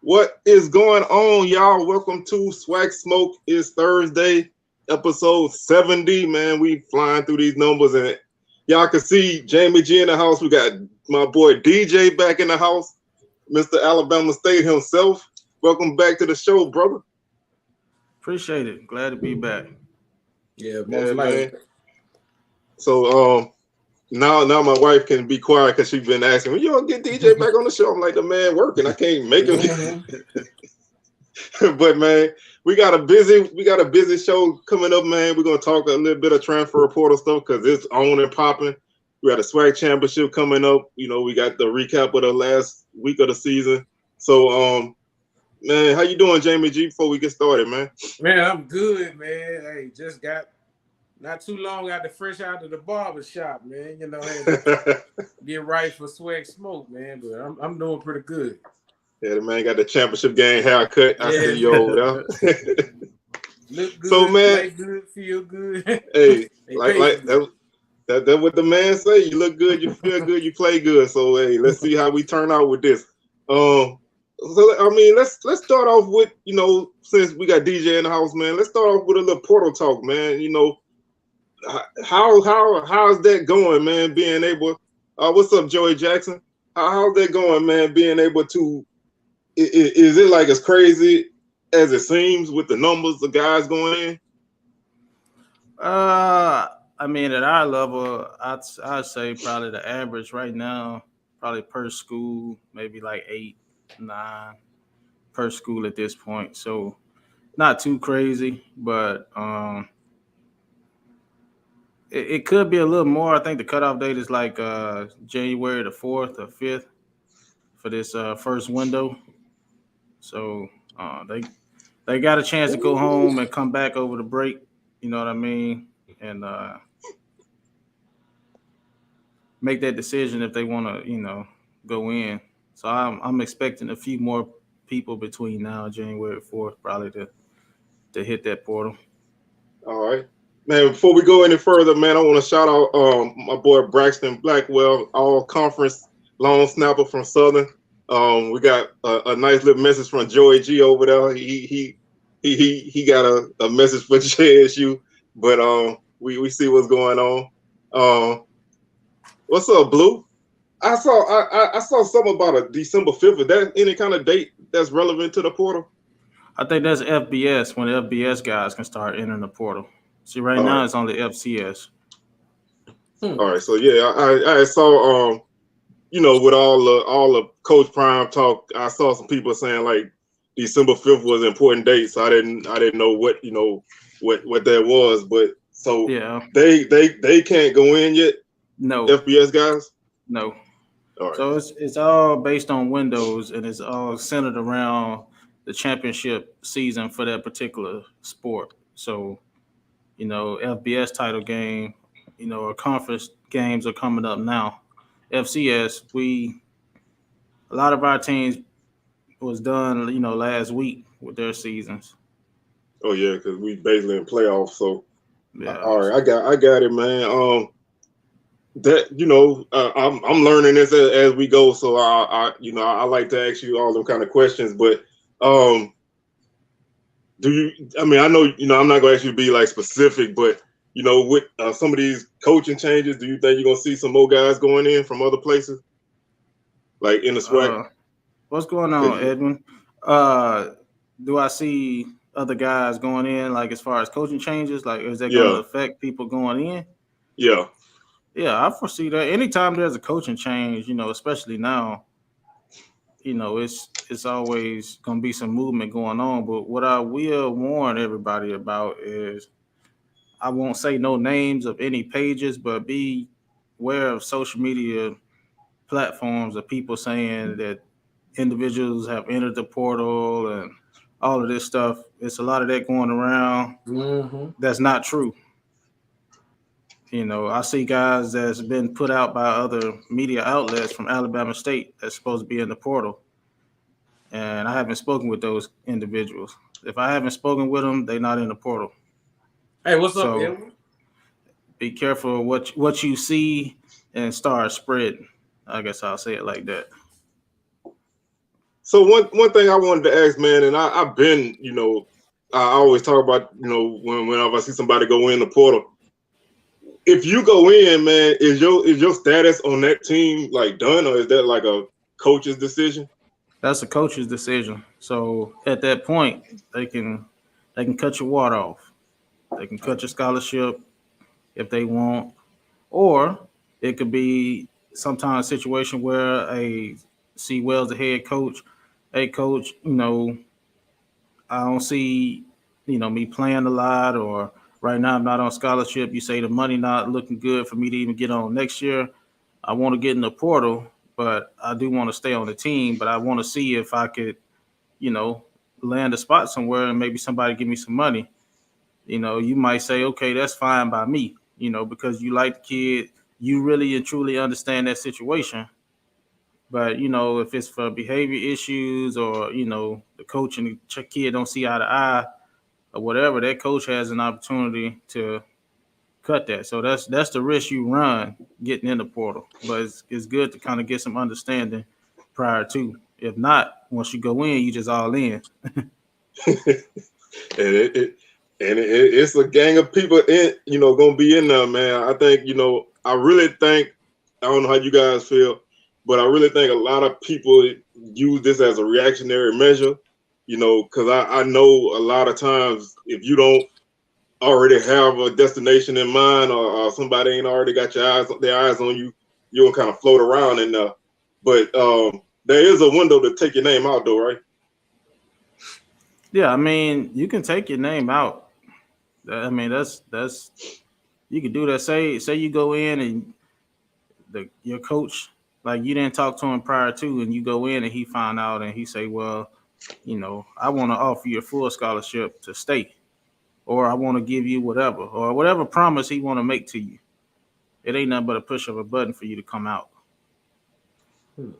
What is going on, y'all? Welcome to SWAC Smoke. It's Thursday, episode 70. Man, we flying through these numbers, and y'all can see Jamie G in the house. We got my boy DJ back in the house, Mr. Alabama State himself. Welcome back to the show, brother. Appreciate it. Glad to be back. Yeah, man. So, now my wife can be quiet because she's been asking me, you don't get DJ back on the show. I'm like, the man working. I can't make him. But man, we got a busy show coming up, man. We're gonna talk a little bit of transfer portal stuff because it's on and popping. We got a SWAC Championship coming up. You know, we got the recap of the last week of the season. So man, how you doing, Jamie G, before we get started, man? Man, I'm good, man. Hey, just got not too long fresh out of the barber shop, man. You know, get right for SWAC Smoke, man. But I'm doing pretty good. Yeah, the man got the championship game haircut. I see you over there. Look good, so, man, play good, feel good. Hey, like that's what the man say. You look good, you feel good, you play good. So hey, let's see how we turn out with this. So I mean, let's start off with, you know, since we got DJ in the house, man. Let's start off with a little portal talk, man. You know, how's that going, man? Being able, what's up, Joey Jackson? How's that going, man? Being able to, is it like as crazy as it seems with the numbers of guys going in? I mean, at our level, I'd say probably the average right now, probably per school, maybe like 8, 9 per school at this point. So not too crazy, but it could be a little more. I think the cutoff date is like January the 4th or 5th for this first window. So they got a chance to go home and come back over the break. You know what I mean? And make that decision if they want to, you know, go in. So I'm expecting a few more people between now and January 4th probably to hit that portal. All right. Man, before we go any further, man, I want to shout out my boy Braxton Blackwell, all conference long snapper from Southern. We got a nice little message from Joey G over there. He got a message for JSU, but we see what's going on. What's up, Blue? I saw something about a December 5th. Is that any kind of date that's relevant to the portal? I think that's FBS, when the FBS guys can start entering the portal. See, right now it's only FCS. All right, so yeah, I saw you know, with all the Coach Prime talk, I saw some people saying like December 5th was an important date, so I didn't know what, you know, what that was, but so yeah, they can't go in yet. No FBS guys. No. All right. So it's all based on windows, and it's all centered around the championship season for that particular sport. So, you know, FBS title game, you know, our conference games are coming up now. FCS, a lot of our teams was done, you know, last week with their seasons. Oh yeah, because we basically in playoffs. So yeah. All right, I got it, man. That, you know, I'm learning this as we go, so I you know, I like to ask you all them kind of questions, but do you? I mean, I know, you know, I'm not gonna ask you to be like specific, but you know, with some of these coaching changes, do you think you're gonna see some more guys going in from other places, like in the SWAC? What's going on, Edwin? Do I see other guys going in, like as far as coaching changes? Like, is that going to affect people going in? Yeah. Yeah, I foresee that. Anytime there's a coaching change, you know, especially now, you know, it's always going to be some movement going on. But what I will warn everybody about is, I won't say no names of any pages, but be aware of social media platforms of people saying that individuals have entered the portal and all of this stuff. It's a lot of that going around. Mm-hmm. That's not true. You know, I see guys that's been put out by other media outlets from Alabama State that's supposed to be in the portal. And I haven't spoken with those individuals. If I haven't spoken with them, they're not in the portal. Hey, what's up, Edwin? Be careful what you see and start spreading. I guess I'll say it like that. So one thing I wanted to ask, man, and I've been, I always talk about, whenever I see somebody go in the portal. If you go in, man, is your status on that team like done, or is that like a coach's decision? That's a coach's decision. So at that point, they can cut your water off. They can cut your scholarship if they want, or it could be sometimes a situation where C. Wells, the head coach, hey coach, I don't see, me playing a lot, or right now I'm not on scholarship. You say the money not looking good for me to even get on next year. I want to get in the portal, but I do want to stay on the team. But I want to see if I could, land a spot somewhere and maybe somebody give me some money. You might say, okay, that's fine by me, because you like the kid, you really and truly understand that situation. But if it's for behavior issues, or the coach and the kid don't see eye to eye, or whatever, that coach has an opportunity to cut that. So that's the risk you run getting in the portal. But it's good to kind of get some understanding prior to. If not, once you go in, you just all in. And it's a gang of people gonna be in there, man. I think, I really think, I don't know how you guys feel, but I really think a lot of people use this as a reactionary measure, because I know a lot of times if you don't already have a destination in mind, or somebody ain't already got their eyes on you, you'll kind of float around in there. But there is a window to take your name out, though, right? Yeah, I mean, you can take your name out. I mean, that's you can do that. Say you go in and your coach, like, you didn't talk to him prior to, and you go in and he found out and he say, well, I want to offer you a full scholarship to stay, or I want to give you whatever, or whatever promise he want to make to you. It ain't nothing but a push of a button for you to come out.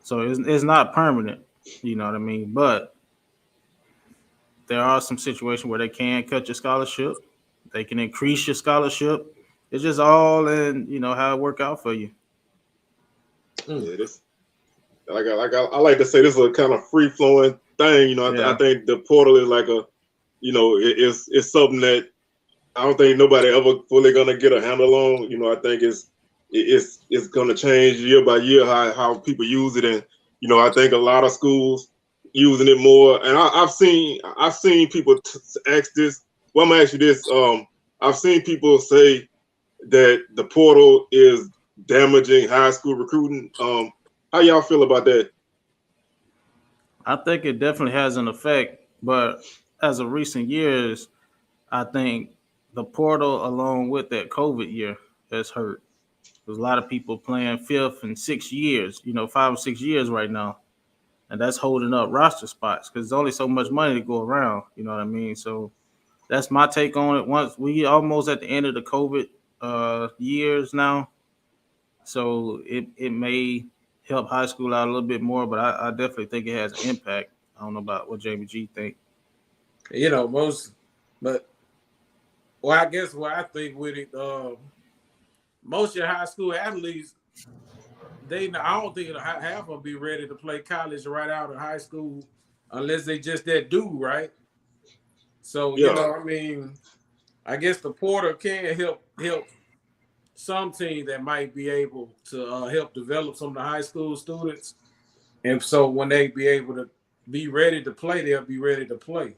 So it's not permanent, you know what I mean? But there are some situations where they can cut your scholarship. They can increase your scholarship. It's just all in, how it work out for you. Yeah, this, I like to say, this is a kind of free flowing thing. I think the portal is like it's something that I don't think nobody ever fully gonna get a handle on. I think it's gonna change year by year how people use it, and I think a lot of schools using it more. And I've seen people ask this. Well, I'm gonna ask you this. I've seen people say that the portal is damaging high school recruiting. How y'all feel about that? I think it definitely has an effect, but as of recent years, I think the portal, along with that COVID year, has hurt. There's a lot of people playing 5th and 6 years, 5 or 6 years right now, and that's holding up roster spots because there's only so much money to go around. You know what I mean? So that's my take on it. Once we almost at the end of the COVID years now, so it may help high school out a little bit more, but I definitely think it has an impact. I don't know about what Jamie G think. I guess what I think with it, most of your high school athletes, I don't think half of them be ready to play college right out of high school unless they just that dude, right? So, I guess the portal can help some team that might be able to help develop some of the high school students. And so when they be able to be ready to play, they'll be ready to play.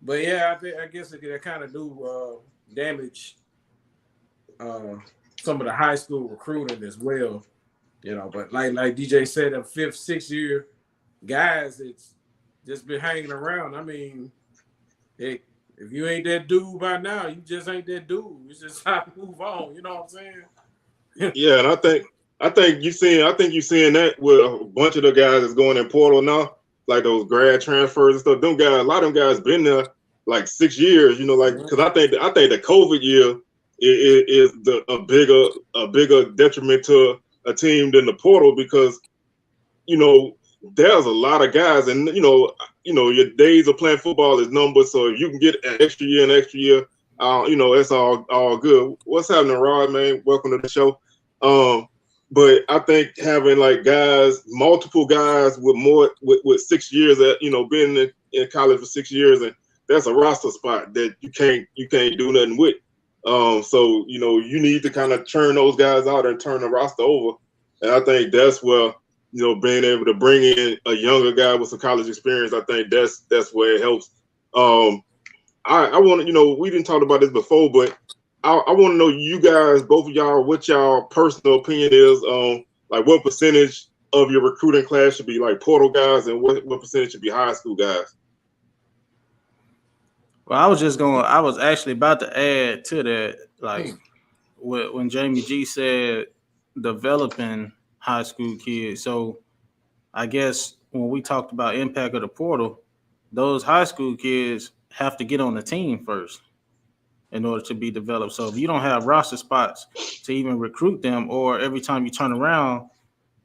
But yeah, I guess it kind of do damage some of the high school recruiting as well. But like DJ said, a 5th, 6th year guys, it's just been hanging around. I mean, if you ain't that dude by now, you just ain't that dude. It's just time to move on. You know what I'm saying? Yeah, and I think you're seeing that with a bunch of the guys that's going in portal now, like those grad transfers and stuff. Them guys, a lot of them guys been there like 6 years. Because I think the COVID year is a bigger detriment to a team than the portal, because there's a lot of guys, and your days of playing football is numbered. So if you can get an extra year, that's all good. What's happening, Rod, man? Welcome to the show. But I think having like multiple guys with 6 years at being in college for 6 years, and that's a roster spot that you can't do nothing with. So you need to kind of churn those guys out and turn the roster over, and I think that's where being able to bring in a younger guy with some college experience, I think that's where it helps. I want to we didn't talk about this before, but I want to know you guys, both of y'all, what y'all personal opinion is on like what percentage of your recruiting class should be like portal guys and what percentage should be high school guys. Well, I was actually about to add to that, like when Jamie G said developing high school kids. So I guess when we talked about impact of the portal, those high school kids have to get on the team first in order to be developed. So if you don't have roster spots to even recruit them, or every time you turn around,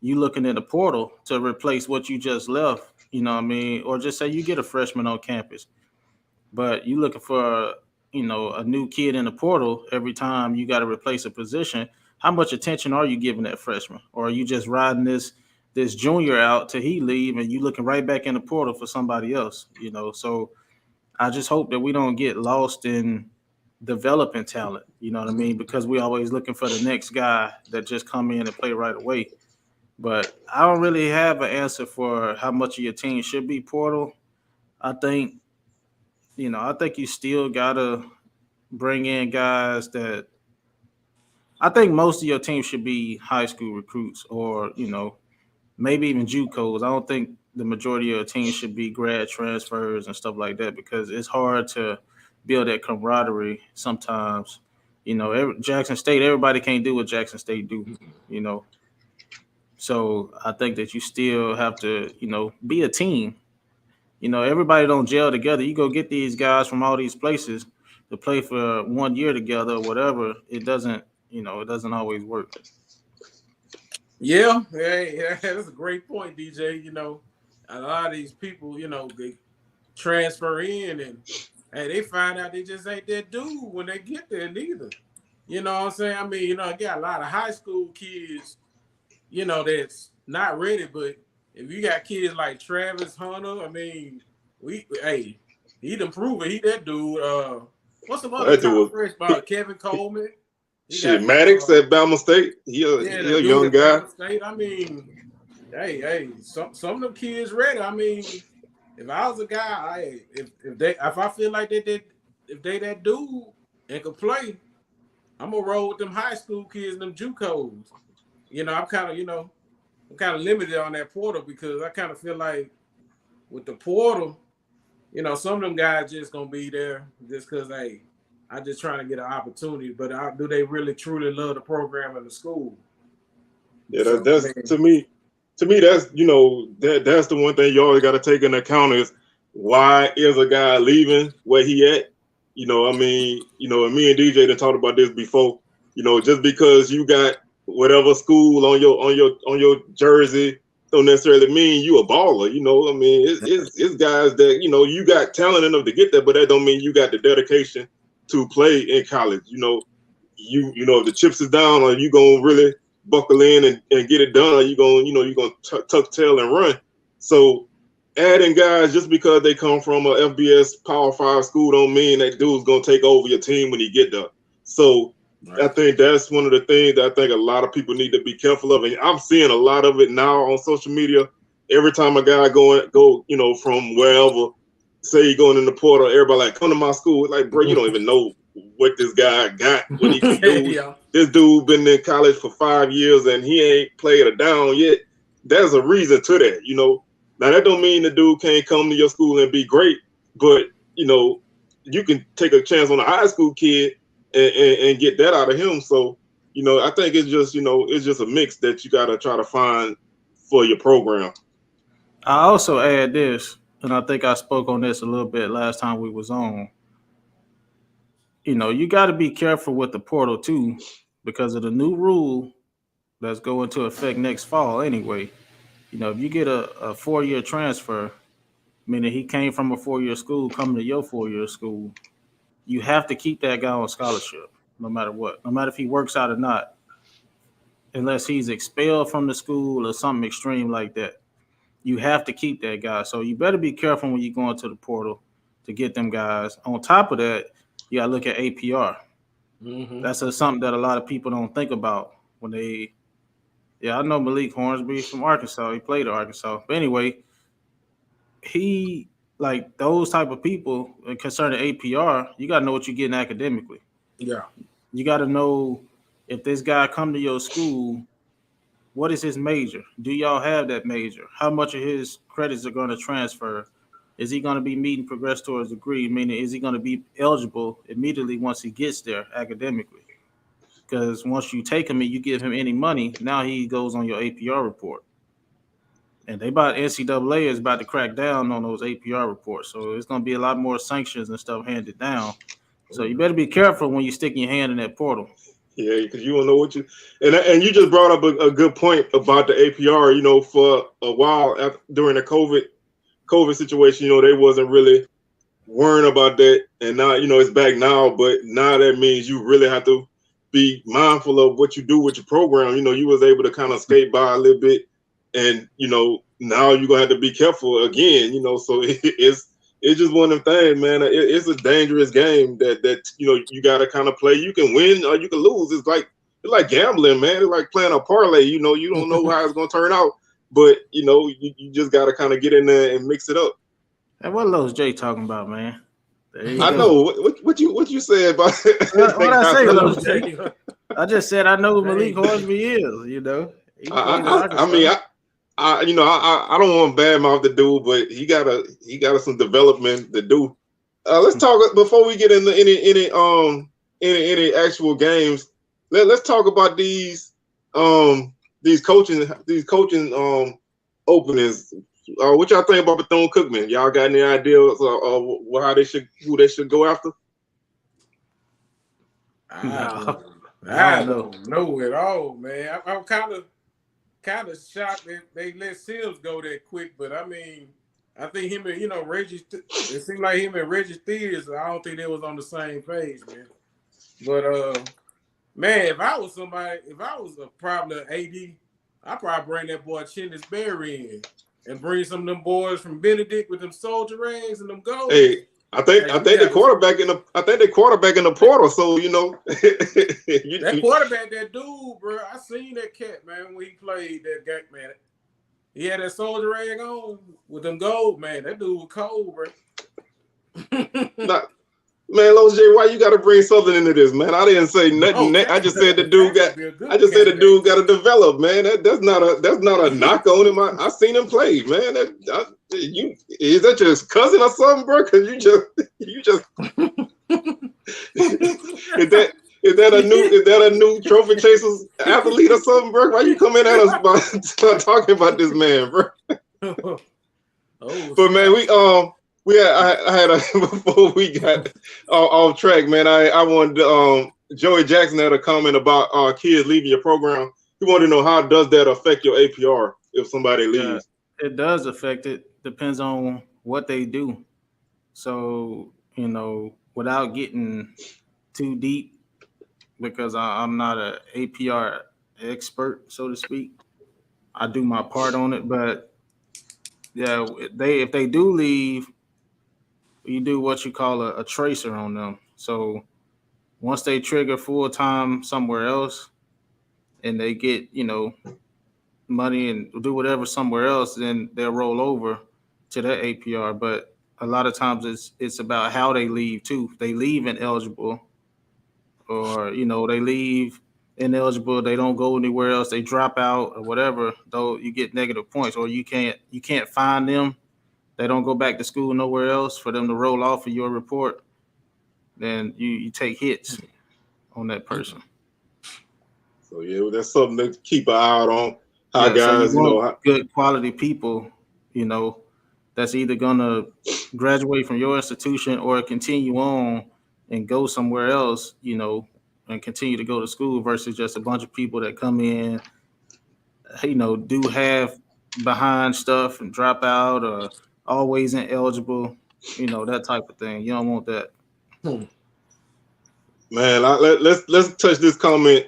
you looking at the portal to replace what you just left, or just say you get a freshman on campus, but you looking for, a new kid in the portal every time you got to replace a position. How much attention are you giving that freshman? Or are you just riding this junior out till he leave and you looking right back in the portal for somebody else, So I just hope that we don't get lost in developing talent, you know what I mean? Because we always looking for the next guy that just come in and play right away. But I don't really have an answer for how much of your team should be portal. I think, I think you still gotta bring in guys that I think most of your team should be high school recruits or, maybe even JUCOs. I don't think the majority of your team should be grad transfers and stuff like that because it's hard to build that camaraderie sometimes. Jackson State, everybody can't do what Jackson State do, So I think that you still have to, be a team. Everybody don't gel together. You go get these guys from all these places to play for 1 year together or whatever. It doesn't always work. Yeah, that's a great point, DJ. A lot of these people, they transfer in and they find out they just ain't that dude when they get there neither. You know what I'm saying? I mean, I got a lot of high school kids, that's not ready, but if you got kids like Travis Hunter, I mean, he done proven he that dude. What's some other top fresh ball? Kevin Coleman. Maddox at Bama State. He a young guy. Bama State. I mean, hey, some of them kids ready. I mean, if I was a guy, if I feel like if they that dude and could play, I'm gonna roll with them high school kids and them JUCOs. I'm kind of limited on that portal because I kind of feel like with the portal, some of them guys just gonna be there just because I'm just trying to get an opportunity. But do they really truly love the program and the school? Yeah, that's to me, that's that's the one thing you always got to take into account is why is a guy leaving where he at? And me and DJ done talked about this before. Just because you got whatever school on your jersey don't necessarily mean you a baller. It's guys that you got talent enough to get there, but that don't mean you got the dedication to play in college. If the chips is down, or you gonna really buckle in and get it done, or you gonna tuck tail and run. So adding guys just because they come from a FBS Power 5 school don't mean that dude's gonna take over your team when he get there. So right. I think that's one of the things that I think a lot of people need to be careful of, and I'm seeing a lot of it now on social media. Every time a guy go from wherever, say he going in the portal, everybody like, come to my school. Like, bro, you don't even know what this guy got, what he can do. Yeah. This dude been in college for 5 years and he ain't played a down yet. There's a reason to that, Now that don't mean the dude can't come to your school and be great, but you can take a chance on a high school kid and get that out of him. So, I think it's just, it's just a mix that you gotta try to find for your program. I also add this, and I think I spoke on this a little bit last time we was on. You got to be careful with the portal too, because of the new rule that's going into effect next fall anyway. If you get a 4-year transfer, meaning he came from a 4-year school coming to your 4-year school, you have to keep that guy on scholarship no matter what, no matter if he works out or not. unless he's expelled from the school or something extreme like that. You have to keep that guy. So you better be careful when you go into the portal to get them guys. On top of that, you got to look at APR. Mm-hmm. That's something that a lot of people don't think about when they. Yeah, I know Malik Hornsby from Arkansas. He played at Arkansas. But anyway, he like those type of people concerning APR. You got to know what you're getting academically. Yeah, you got to know if this guy come to your school. What is his major? Do y'all have that major? How much of his credits are going to transfer? Is he going to be meeting progress towards a degree? Meaning, is he going to be eligible immediately once he gets there academically? Because once you take him and you give him any money, now he goes on your APR report. And NCAA is about to crack down on those APR reports. So it's going to be a lot more sanctions and stuff handed down. So you better be careful when you stick your hand in that portal. Yeah, because you don't know what you and you just brought up a good point about the APR. You know, for a while during the COVID situation, you know, they wasn't really worrying about that, and now you know it's back now. But now that means you really have to be mindful of what you do with your program. You know, you was able to kind of skate by a little bit, and you know now you're gonna have to be careful again. You know, so it's just one of them things, man. It's a dangerous game that you know you got to kind of play. You can win or you can lose. It's like gambling, man. It's like playing a parlay. You know, you don't know how it's gonna turn out, but you know you just got to kind of get in there and mix it up. And what Lowe's Jay talking about, man? I know what you said about. What I say, Lowe's Jay? I just said I know who Malik Hornsby is. You know, I mean. I don't want to badmouth the dude, but he got some development to do. Let's talk before we get into any actual games. Let's talk about these coaching openings. What y'all think about Bethune-Cookman? Y'all got any ideas who they should go after? I don't know at all, man. I'm kind of shocked that they let Sims go that quick, but I mean, I think him and Reggie. It seemed like him and Reggie Theers. I don't think they was on the same page, man. But man, if I was probably an AD, I'd probably bring that boy Chinnis Berry in and bring some of them boys from Benedict with them soldier rags and them goals. Hey, I think the quarterback in the portal. So you know, that quarterback, that dude, bro. I seen that cat, man, when he played that game, man. He had that soldier rag on with them gold, man. That dude was cold, bro. Man, Los J, why you got to bring something into this, man? I didn't say nothing. I just said the dude got to develop, man. That's not a knock on him. I seen him play, man. Is that your cousin or something, bro? Because you just is that a new trophy chasers athlete or something, bro? Why you coming at us start talking about this man, bro? But man, I had before we got off track, man. I wanted Joey Jackson had a comment about kids leaving your program. He wanted to know, how does that affect your APR if somebody leaves? It does affect it. Depends on what they do. So, you know, without getting too deep, because I'm not an APR expert, so to speak. I do my part on it, but yeah, if they do leave, you do what you call a tracer on them. So once they trigger full time somewhere else and they get, you know, money and do whatever somewhere else, then they'll roll over to that APR. But a lot of times it's about how they leave too. They leave ineligible, or, you know, they leave ineligible, they don't go anywhere else, they drop out or whatever, though you get negative points, or you can't find them. They don't go back to school nowhere else for them to roll off of your report, then you take hits on that person. So yeah, that's something to keep an eye out on. How guys, so good quality people, you know, that's either gonna graduate from your institution or continue on and go somewhere else, you know, and continue to go to school, versus just a bunch of people that come in, you know, do have behind stuff and drop out, or always ineligible, you know, that type of thing. You don't want that. Man, let's touch this comment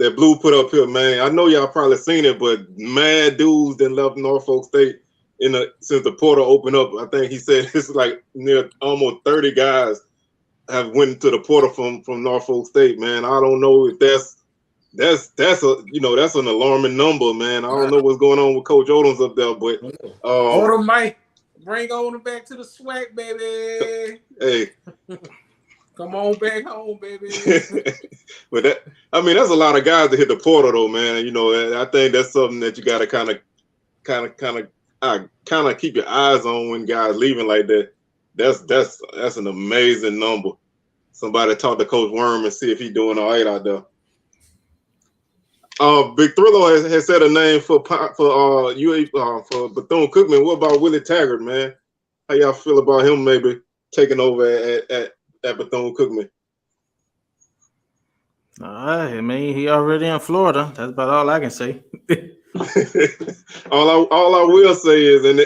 that Blue put up here, man. I know y'all probably seen it, but mad dudes that left Norfolk State since the portal opened up. I think he said it's like near almost 30 guys have went to the portal from Norfolk State, man. I don't know if that's an alarming number, man. I don't know what's going on with Coach Odoms up there, but Odom might bring Odom back to the SWAC, baby. Hey. Come on back home, baby. But that's a lot of guys that hit the portal, though, man. You know, I think that's something that you got to kind of keep your eyes on when guys leaving like that. That's an amazing number. Somebody talk to Coach Worm and see if he's doing all right out there. Big Thrillo has said a name for Bethune-Cookman. What about Willie Taggart, man? How y'all feel about him maybe taking over at Bethune-Cookman? I mean, he already in Florida. That's about all I can say. all I will say is, and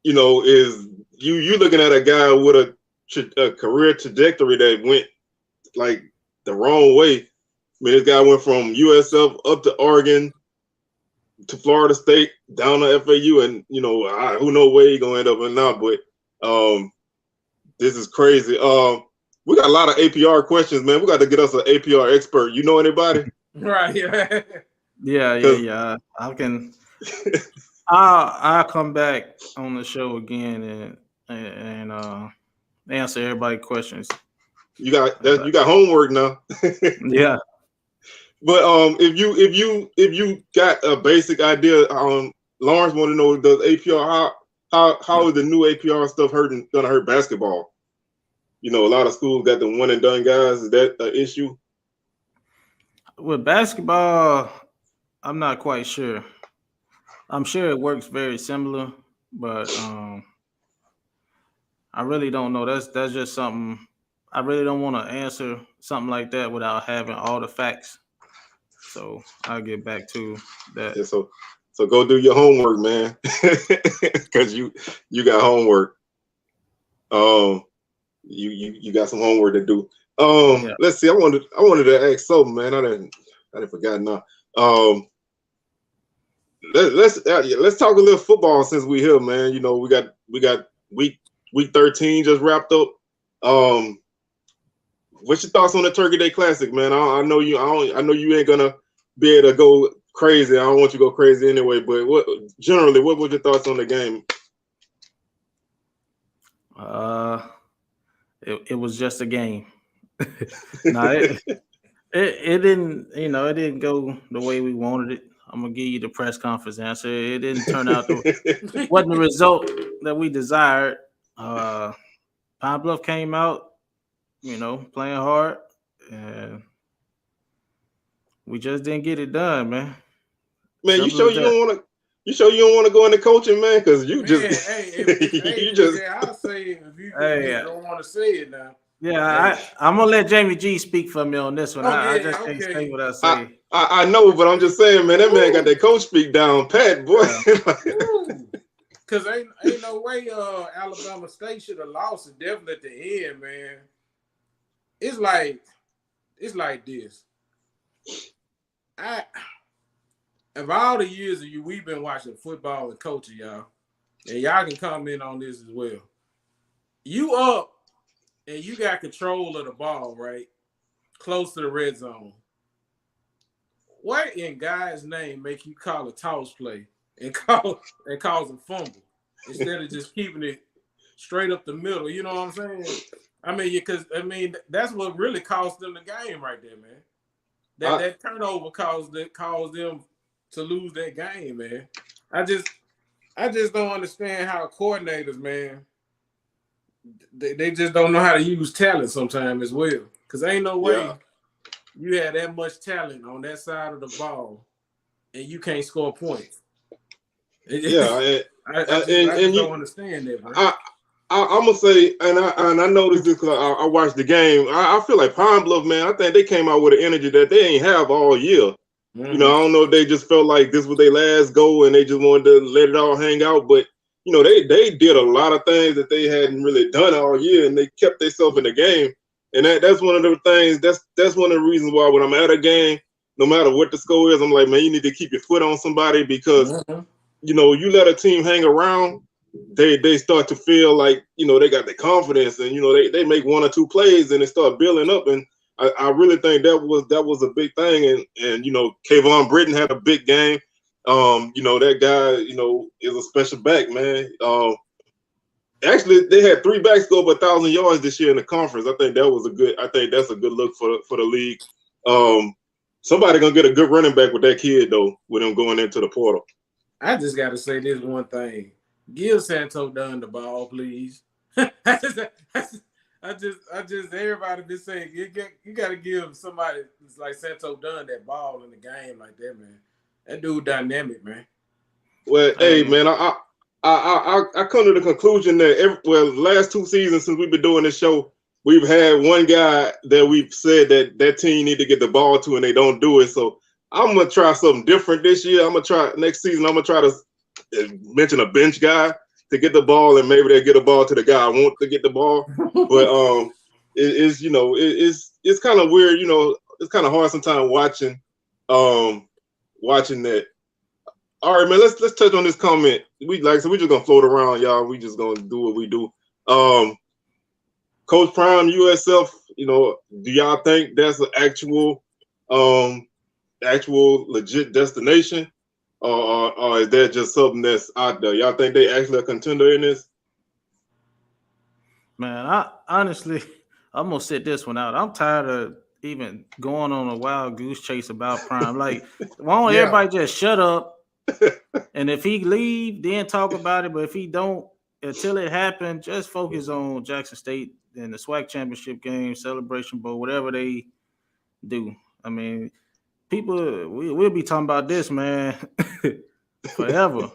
you know, is you looking at a guy with a career trajectory that went like the wrong way. I mean, this guy went from USF up to Oregon to Florida State down to FAU, and you know, who knows where he's gonna end up or not. But this is crazy. We got a lot of APR questions, man. We got to get us an APR expert. You know anybody? Right. Yeah. I can. I'll come back on the show again and answer everybody's questions. You got homework now. Yeah. But if you got a basic idea, Lawrence want to know, does APR how is the new APR stuff gonna hurt basketball? You know, a lot of schools got the one and done guys. Is that an issue? With basketball, I'm not quite sure. I'm sure it works very similar, but I really don't know. That's just something I really don't want to answer something like that without having all the facts. So I'll get back to that. Yeah, so go do your homework, man, because you got homework. You got some homework to do. Let's see. I wanted to ask something, man. I didn't forget now. Let's talk a little football since we're here, man. You know, we got week 13 just wrapped up. What's your thoughts on the Turkey Day Classic, man? I know you ain't gonna be able to go crazy. I don't want you to go crazy anyway. But what was your thoughts on the game? It was just a game. No, it didn't. You know, it didn't go the way we wanted it. I'm gonna give you the press conference answer. It didn't turn out wasn't the result that we desired. Pine Bluff came out, you know, playing hard, and we just didn't get it done, man. Man, you sure you don't want to go into coaching, man? Because I'll say if you don't want to say it now. Yeah, I'm gonna let Jamie G speak for me on this one. I just can't say what I say. I know, but I'm just saying, man, that man got that coach speak down pat, boy. Because ain't no way Alabama State should have lost it definitely at the end, man. It's like this. Of all the years we've been watching football and coaching, y'all, and y'all can comment on this as well. You up and you got control of the ball, right? Close to the red zone. What in God's name make you call a toss play and cause a fumble instead of just keeping it straight up the middle? You know what I'm saying? Because that's what really cost them the game right there, man. That turnover caused them to lose that game, man. I just don't understand how coordinators, man, they just don't know how to use talent sometimes as well. Because ain't no way you had that much talent on that side of the ball and you can't score points. I don't understand that, bro. I'm gonna say, and I noticed this because I watched the game. I feel like Pine Bluff, man, I think they came out with an energy that they ain't have all year. Mm-hmm. You know, I don't know if they just felt like this was their last go and they just wanted to let it all hang out. But you know, they did a lot of things that they hadn't really done all year, and they kept themselves in the game. And that's one of the things. That's one of the reasons why when I'm at a game no matter what the score is, I'm like, man, you need to keep your foot on somebody because, you let a team hang around, they start to feel like, they got the confidence and, they make one or two plays and they start building up. And I really think that was a big thing. And Kayvon Britton had a big game. That guy, is a special back, man. Actually, they had 3 backs go over 1,000 yards this year in the conference. I think that's a good look for the league. Somebody gonna get a good running back with that kid though, with him going into the portal. I just gotta say this one thing: give Santo Dunn the ball, please. I just everybody been saying you gotta give somebody like Santo Dunn that ball in the game like that, man. That dude dynamic, man. Well, hey, man, I come to the conclusion that the last 2 seasons since we've been doing this show, we've had one guy that we've said that team need to get the ball to and they don't do it. So I'm gonna try something different this year. I'm gonna try next season. I'm gonna try to mention a bench guy to get the ball, and maybe they'll get the ball to the guy I want to get the ball. But it's kind of weird. It's kind of hard sometimes watching that. All right, man. Let's touch on this comment. We just gonna float around, y'all. We just gonna do what we do. Coach Prime, USF. Do y'all think that's an actual legit destination, or is that just something that's out there? Y'all think they actually a contender in this? Man, I honestly, I'm gonna sit this one out. I'm tired of even going on a wild goose chase about Prime. Like, why don't everybody just shut up? And if he leave, then talk about it. But if he don't, until it happens, just focus on Jackson State and the SWAC Championship game, Celebration Bowl, whatever they do. I mean, people, we'll be talking about this, man, forever.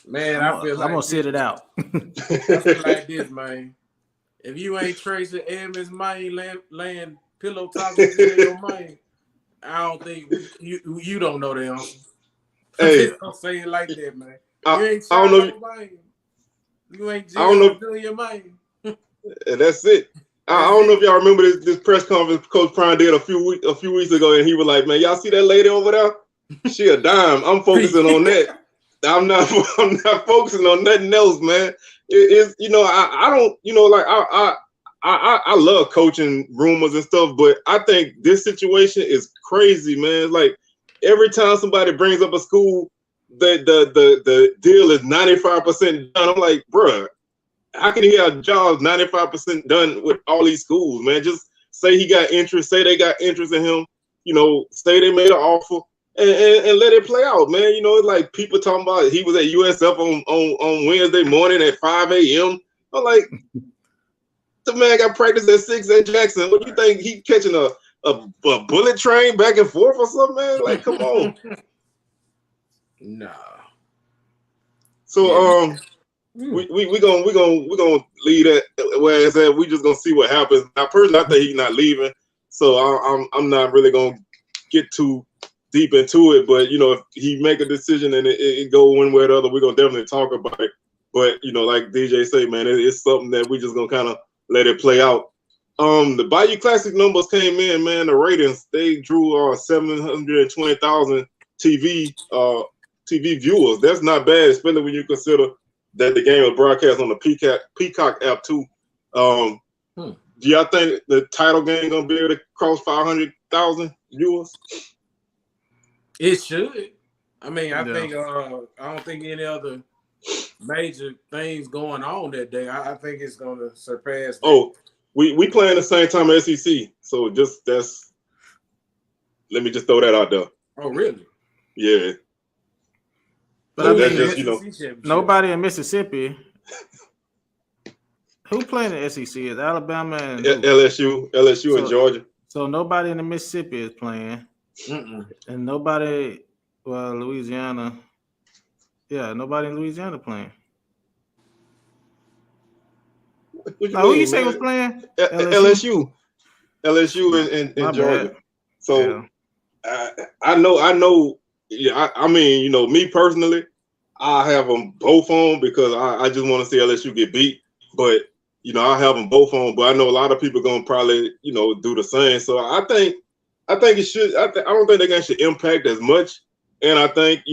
Man, I'm gonna sit it out. I feel like this, man. If you ain't Tracy Edmonds' mind laying pillow toppings in your mind, I don't think you don't know the answer. Hey, don't say it like that, man. I You ain't don't know. mind. You ain't I don't know. doing your mind. And that's it. I don't know if y'all remember this press conference Coach Prime did a few weeks ago, and he was like, "Man, y'all see that lady over there? She a dime. I'm focusing on that. I'm not focusing on nothing else, man. I don't, I love coaching rumors and stuff, but I think this situation is crazy, man. Like every time somebody brings up a school, the deal is 95% done. I'm like, bruh, how can he have jobs 95% done with all these schools, man? Just say he got interest, say they got interest in him, say they made an offer. And let it play out, man. It's like people talking about he was at USF on Wednesday morning at 5 a.m. I'm like, the man got practice at 6 at Jackson. What do you think? He catching a bullet train back and forth or something, man? Like, come on. Nah. So we gonna leave that where it's at. We just gonna see what happens. Now, personally, I think he's not leaving, so I'm not really gonna get too deep into it, but if he make a decision and it go one way or the other, we're gonna definitely talk about it. But like DJ say, man, it's something that we just gonna kind of let it play out. The Bayou Classic numbers came in, man. The ratings, they drew 720,000 TV viewers. That's not bad, especially when you consider that the game was broadcast on the Peacock app too. Do y'all think the title game gonna be able to cross 500,000 viewers? It should. I mean, I think I don't think any other major things going on that day. I think it's gonna surpass that. Oh, we playing the same time as SEC, so let me just throw that out there. Oh, really? Yeah. But I mean, nobody in Mississippi. Who playing the SEC? Is Alabama and LSU and Georgia. So nobody in the Mississippi is playing. And nobody, Louisiana. Yeah, nobody in Louisiana playing. Who you say was playing? LSU and Georgia. Bad. So yeah. I know. Yeah, I mean, me personally, I have them both on because I just want to see LSU get beat. But I have them both on. But I know a lot of people gonna probably do the same. So I think I think it should. I don't think they're going to impact as much. And I think,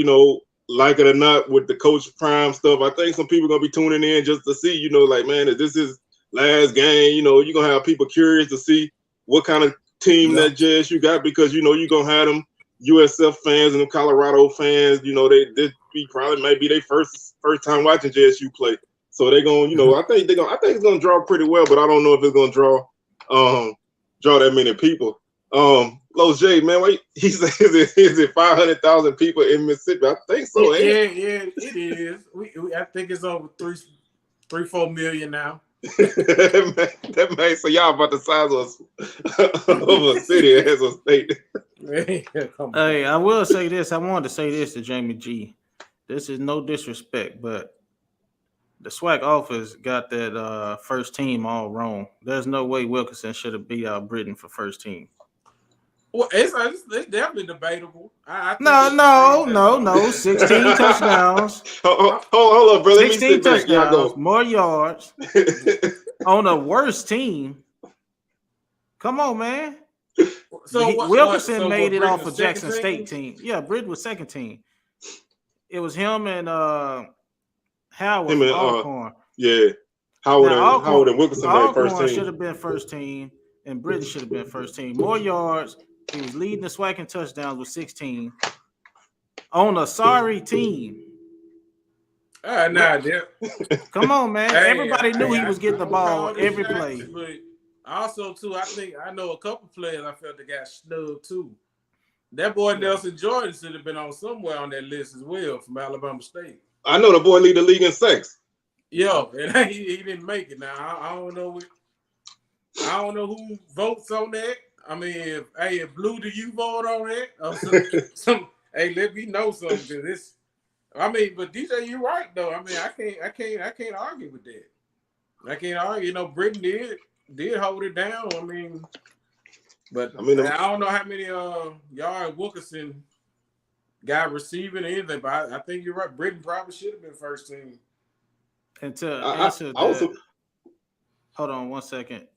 like it or not, with the Coach Prime stuff, I think some people are going to be tuning in just to see, like, man, if this is last game, you're going to have people curious to see what kind of team that JSU got, because, you're going to have them USF fans and the Colorado fans, they probably might be their first time watching JSU play. So they're going, I think it's going to draw pretty well, but I don't know if it's going to draw that many people. Los J, man, he says is it 500,000 people in Mississippi? I think so. Yeah, it is. I think it's over 3-4 million now. that man, so y'all about the size of a city as a state. Hey, I will say this. I wanted to say this to Jamie G. This is no disrespect, but the SWAC office got that first team all wrong. There's no way Wilkinson should have beat out Britain for first team. Well, it's definitely debatable. No. 16 touchdowns. Hold up, brother. 16 touchdowns, more yards on a worse team. Come on, man. So Wilkinson made it off of Jackson State team. Yeah, Britain was second team. It was him and Howard from Alcorn. Yeah, Howard and Wilkinson made first team. Should have been first team, and Britain should have been first team. More yards. He was leading the SWAC in touchdowns with 16 on a sorry team. Come on, man. Everybody knew he was getting the ball every play. But also, too, I know a couple players I felt that got snubbed, too. That boy Nelson Jordan should have been on somewhere on that list as well from Alabama State. I know the boy lead the league in sacks. Yo, and he didn't make it. Now, I don't know who votes on that. I mean, if Blue, do you vote on that? Hey, let me know something, because but DJ, you're right though. I mean, I can't argue with that. I can't argue. Britain did hold it down. I mean, but I don't know how many yard Wilkinson got receiving or anything, but I think you're right. Britain probably should have been first team. And to answer that, hold on 1 second.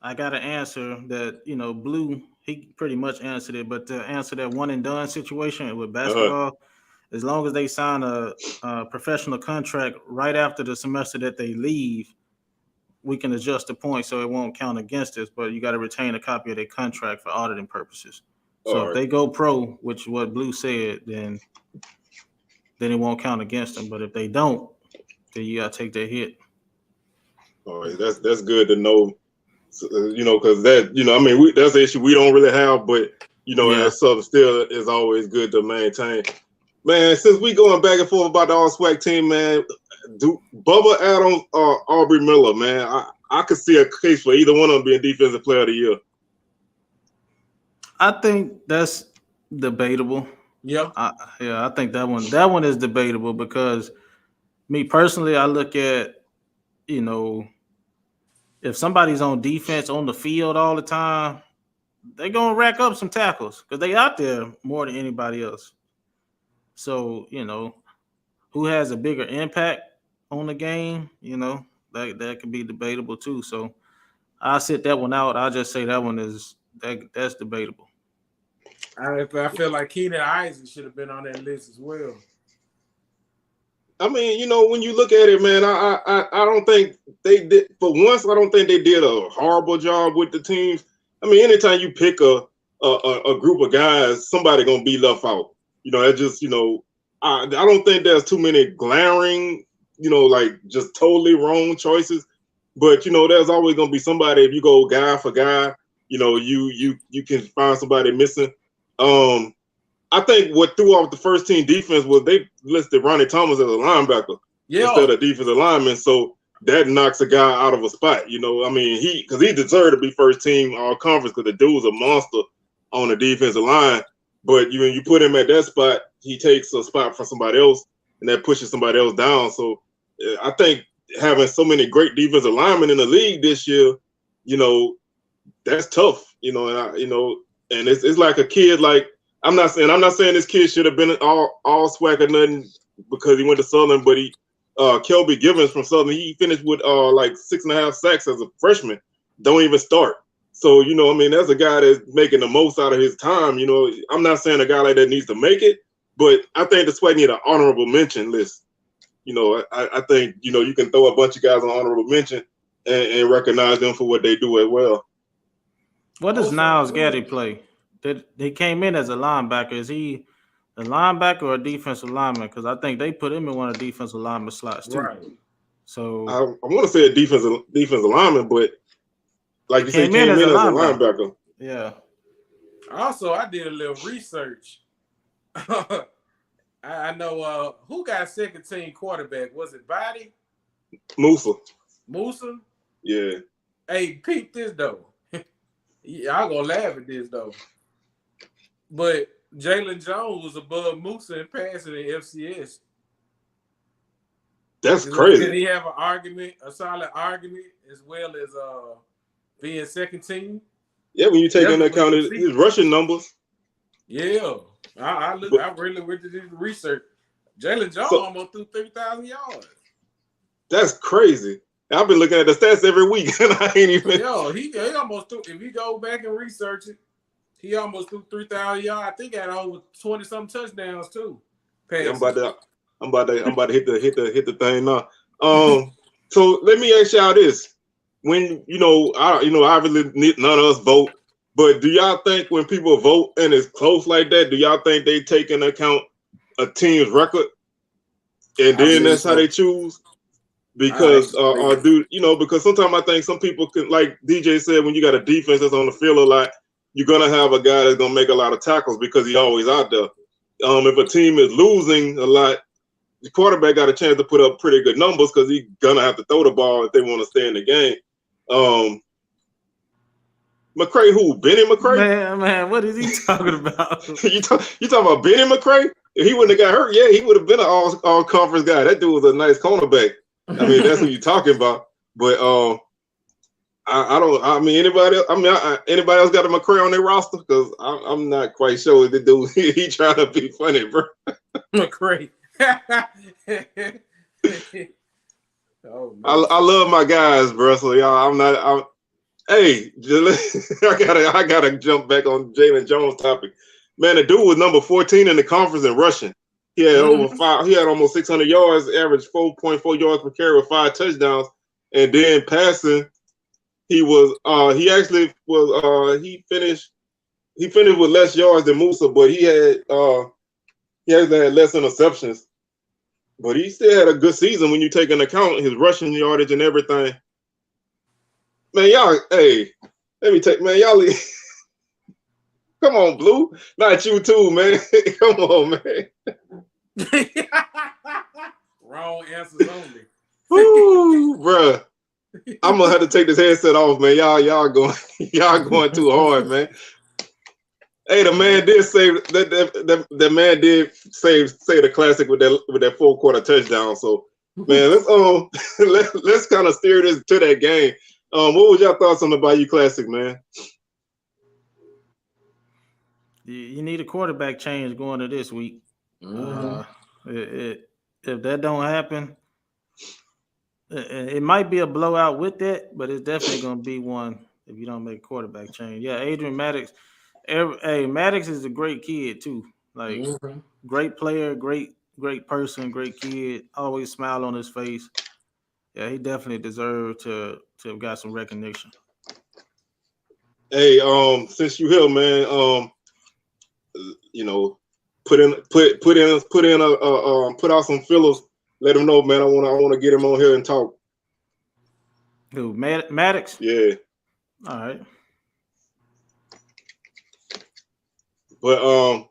I got an answer that, Blue, he pretty much answered it, but to answer that one and done situation with basketball, as long as they sign a professional contract right after the semester that they leave, we can adjust the points so it won't count against us, but you got to retain a copy of their contract for auditing purposes. So if they go pro, which is what Blue said, then it won't count against them. But if they don't, then you got to take that hit. All right, that's good to know. Because that, that's an issue we don't really have, but that's something still is always good to maintain. Man, since we going back and forth about the all SWAC team, man, do Bubba Adams or Aubrey Miller, man, I could see a case for either one of them being defensive player of the year. I think that's debatable. Yeah. I think that one is debatable, because me personally, I look at, if somebody's on defense on the field all the time, they're going to rack up some tackles because they out there more than anybody else. So, who has a bigger impact on the game, that could be debatable too. So I'll sit that one out. I'll just say that one that's debatable. I feel like Keenan Isaac should have been on that list as well. I mean, when you look at it, man, I don't think they did. For once, I don't think they did a horrible job with the teams. I mean, anytime you pick a group of guys, somebody gonna be left out. That just, I don't think there's too many glaring, like just totally wrong choices. But there's always gonna be somebody. If you go guy for guy, you can find somebody missing. I think what threw off the first team defense was they listed Ronnie Thomas as a linebacker instead of defensive lineman. So that knocks a guy out of a spot. I mean, because he deserved to be first team all conference because the dude was a monster on the defensive line. But you put him at that spot, he takes a spot from somebody else, and that pushes somebody else down. So I think having so many great defensive linemen in the league this year, that's tough. And it's like a kid like. I'm not saying this kid should have been all SWAC or nothing because he went to Southern, but Kelby Givens from Southern, he finished with like 6.5 sacks as a freshman. Don't even start. So, you know, I mean, that's a guy that's making the most out of his time. You know, I'm not saying a guy like that needs to make it, but I think the SWAC need an honorable mention list. You know, I think, you know, you can throw a bunch of guys on honorable mention and recognize them for what they do as well. What does Niles Gaddy play? He came in as a linebacker. Is he a linebacker or a defensive lineman? Because I think they put him in one of the defensive lineman slots too. Right. So I want to say a defensive lineman, but like you said, he came in as a linebacker. Yeah. Also, I did a little research. I know who got second team quarterback. Was it Body? Musa? Yeah. Hey, peep this though. I'm gonna laugh at this though. But Jalen Jones was above Musa in passing in FCS. That's crazy. Did he have a solid argument, as well as being second team? Yeah, when you take into account his rushing numbers. Yeah. I really went to this research. Jalen Jones almost threw 3,000 yards. That's crazy. I've been looking at the stats every week, and I ain't even. Yo, he almost threw. If you go back and research it, he almost threw 3,000 yards. I think he had over 20-something touchdowns too. Yeah, I'm about to hit the thing now. So let me ask y'all this: when obviously none of us vote, but do y'all think when people vote and it's close like that, do y'all think they take into account a team's record, and then that's how they choose? Because because sometimes I think some people can, like DJ said, when you got a defense that's on the field a lot, you're gonna have a guy that's gonna make a lot of tackles because he's always out there. If a team is losing a lot, the quarterback got a chance to put up pretty good numbers because he's gonna have to throw the ball if they want to stay in the game. McCray, who? Benny McCray? Man, what is he talking about? you talking about Benny McCray? If he wouldn't have got hurt, yeah, he would have been an all conference guy. That dude was a nice cornerback. I mean, that's who you're talking about. But I don't. I mean, anybody else got a McCray on their roster? Because I'm not quite sure if the dude he trying to be funny, bro. McCray. I love my guys, bro. So y'all, hey, I gotta jump back on Jalen Jones' topic. Man, the dude was number 14 in the conference in rushing. He had He had almost 600 yards, averaged 4.4 yards per carry with 5 touchdowns, and then passing, he finished with less yards than Musa, but he actually had less interceptions. But he still had a good season when you take into account his rushing yardage and everything. Man, y'all, hey, let me take, man, y'all. Come on, Blue. Not you too, man. Come on, man. Wrong answers only. Woo, bruh. I'm gonna have to take this headset off, man. Y'all going too hard, man. Hey, the man did save that man did save the classic with that 4-quarter touchdown. So, man, let's kind of steer this to that game. What was your thoughts on the Bayou Classic, man? You need a quarterback change going to this week. If that don't happen, it might be a blowout with that, but it's definitely going to be one if you don't make a quarterback change. Yeah, Adrian Maddox. Maddox is a great kid too. Like great player, great person, great kid. Always smile on his face. Yeah, he definitely deserved to have got some recognition. Hey, since you here, man, put out some fillers. Let him know, man. I want to get him on here and talk. Who, Maddox? Yeah. All right. But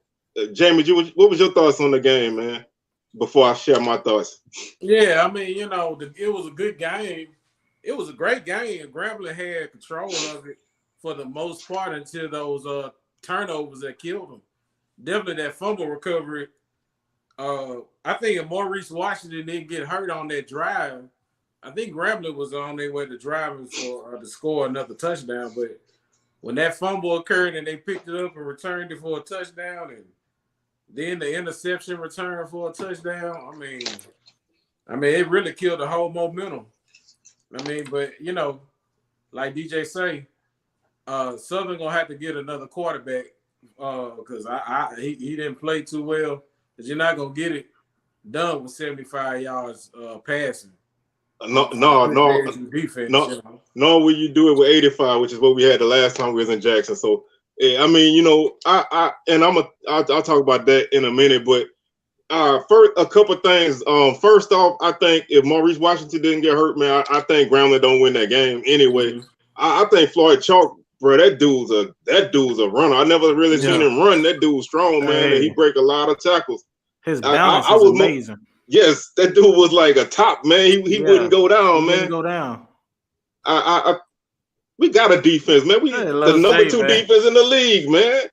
Jamie, what was your thoughts on the game, man? Before I share my thoughts. Yeah, I mean, it was a good game. It was a great game. Grambling had control of it for the most part until those turnovers that killed them. Definitely that fumble recovery. I think if Maurice Washington didn't get hurt on that drive, I think Grambling was on their way to driving to score another touchdown. But when that fumble occurred and they picked it up and returned it for a touchdown, and then the interception return for a touchdown, I mean, it really killed the whole momentum. I mean, but like DJ say, Southern gonna have to get another quarterback because he didn't play too well. Because you're not gonna get it done with 75 yards passing. No. Defense, Nor will you do it with 85, which is what we had the last time we was in Jackson. So, yeah, I mean, I'll talk about that in a minute. But first, a couple things. First off, I think if Maurice Washington didn't get hurt, man, I think Grambling don't win that game anyway. Mm-hmm. I think Floyd Chalk, bro, that dude's a runner. I never really seen him run. That dude's strong, man, and he break a lot of tackles. His balance is amazing. Yes, that dude was like a top man. He wouldn't go down, man. Wouldn't go down. We got a defense, man. We the number 2 defense in the league, man.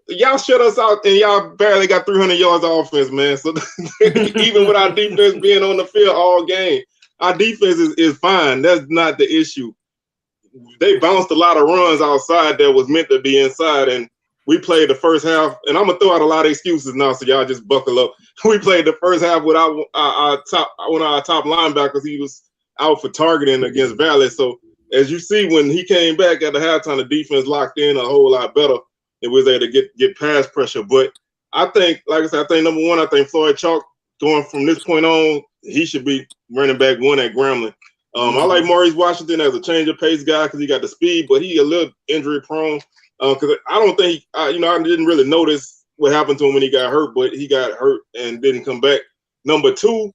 Y'all shut us out, and y'all barely got 300 yards of offense, man. So even with our defense being on the field all game, our defense is fine. That's not the issue. They bounced a lot of runs outside that was meant to be inside, and we played the first half. And I'm gonna throw out a lot of excuses now, so y'all just buckle up. We played the first half without one of our top linebackers. He was out for targeting against Valley. So as you see, when he came back at the halftime, the defense locked in a whole lot better. It was able to get pass pressure. But I think, like I said, I think number one, I think Floyd Chalk, going from this point on, he should be running back 1 at Grambling. I like Maurice Washington as a change of pace guy because he got the speed, but he a little injury prone. Because I don't think I didn't really notice what happened to him when he got hurt, but he got hurt and didn't come back. Number 2,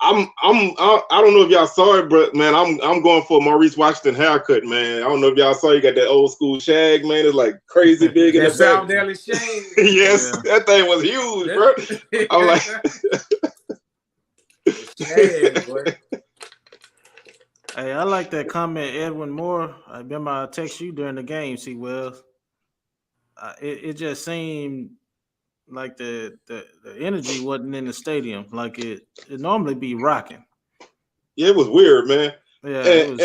I don't know if y'all saw it, but man, I'm going for a Maurice Washington haircut, man. I don't know if y'all saw. You got that old school shag, man. It's like crazy big in the back. Yes, that thing was huge, bro. I'm like, shag, boy. Hey, I like that comment, Edwin Moore. I remember I text you during the game, C. Wells. It just seemed like the energy wasn't in the stadium like it normally be rocking. Yeah, it was weird, man. Yeah, it was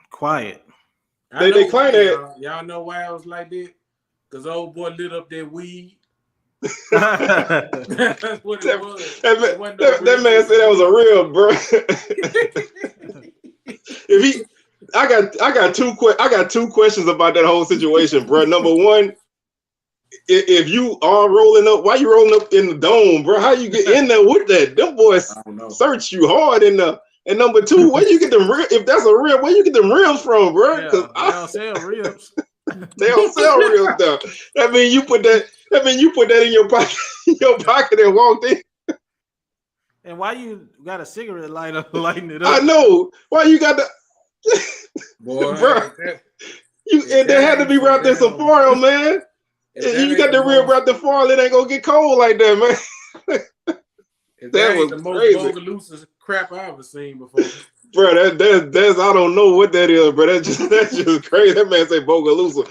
quiet. They claim that. Y'all know why I was like that? Because old boy lit up that weed. That's what it was. That man said that was a real, bro. I got two questions about that whole situation, bro. Number one, if you are rolling up, why you rolling up in the dome, bro? How you get in there with that? Them boys search you hard in there. And number 2, where you get them ribs? If that's a rib, where you get them ribs from, bro? Yeah, they don't sell ribs. They don't sell ribs though. That mean you put that in your pocket and walked in. And why you got a cigarette lighter lighting it up? I know. Why you got the boy, bro? They had to be wrapped in some foil, man. You got the rib wrapped in foil, it ain't gonna get cold like that, man. That was the most Bogalusa crap I've ever seen before. Bro, that's I don't know what that is, bro. That's just crazy. That man say Bogalusa.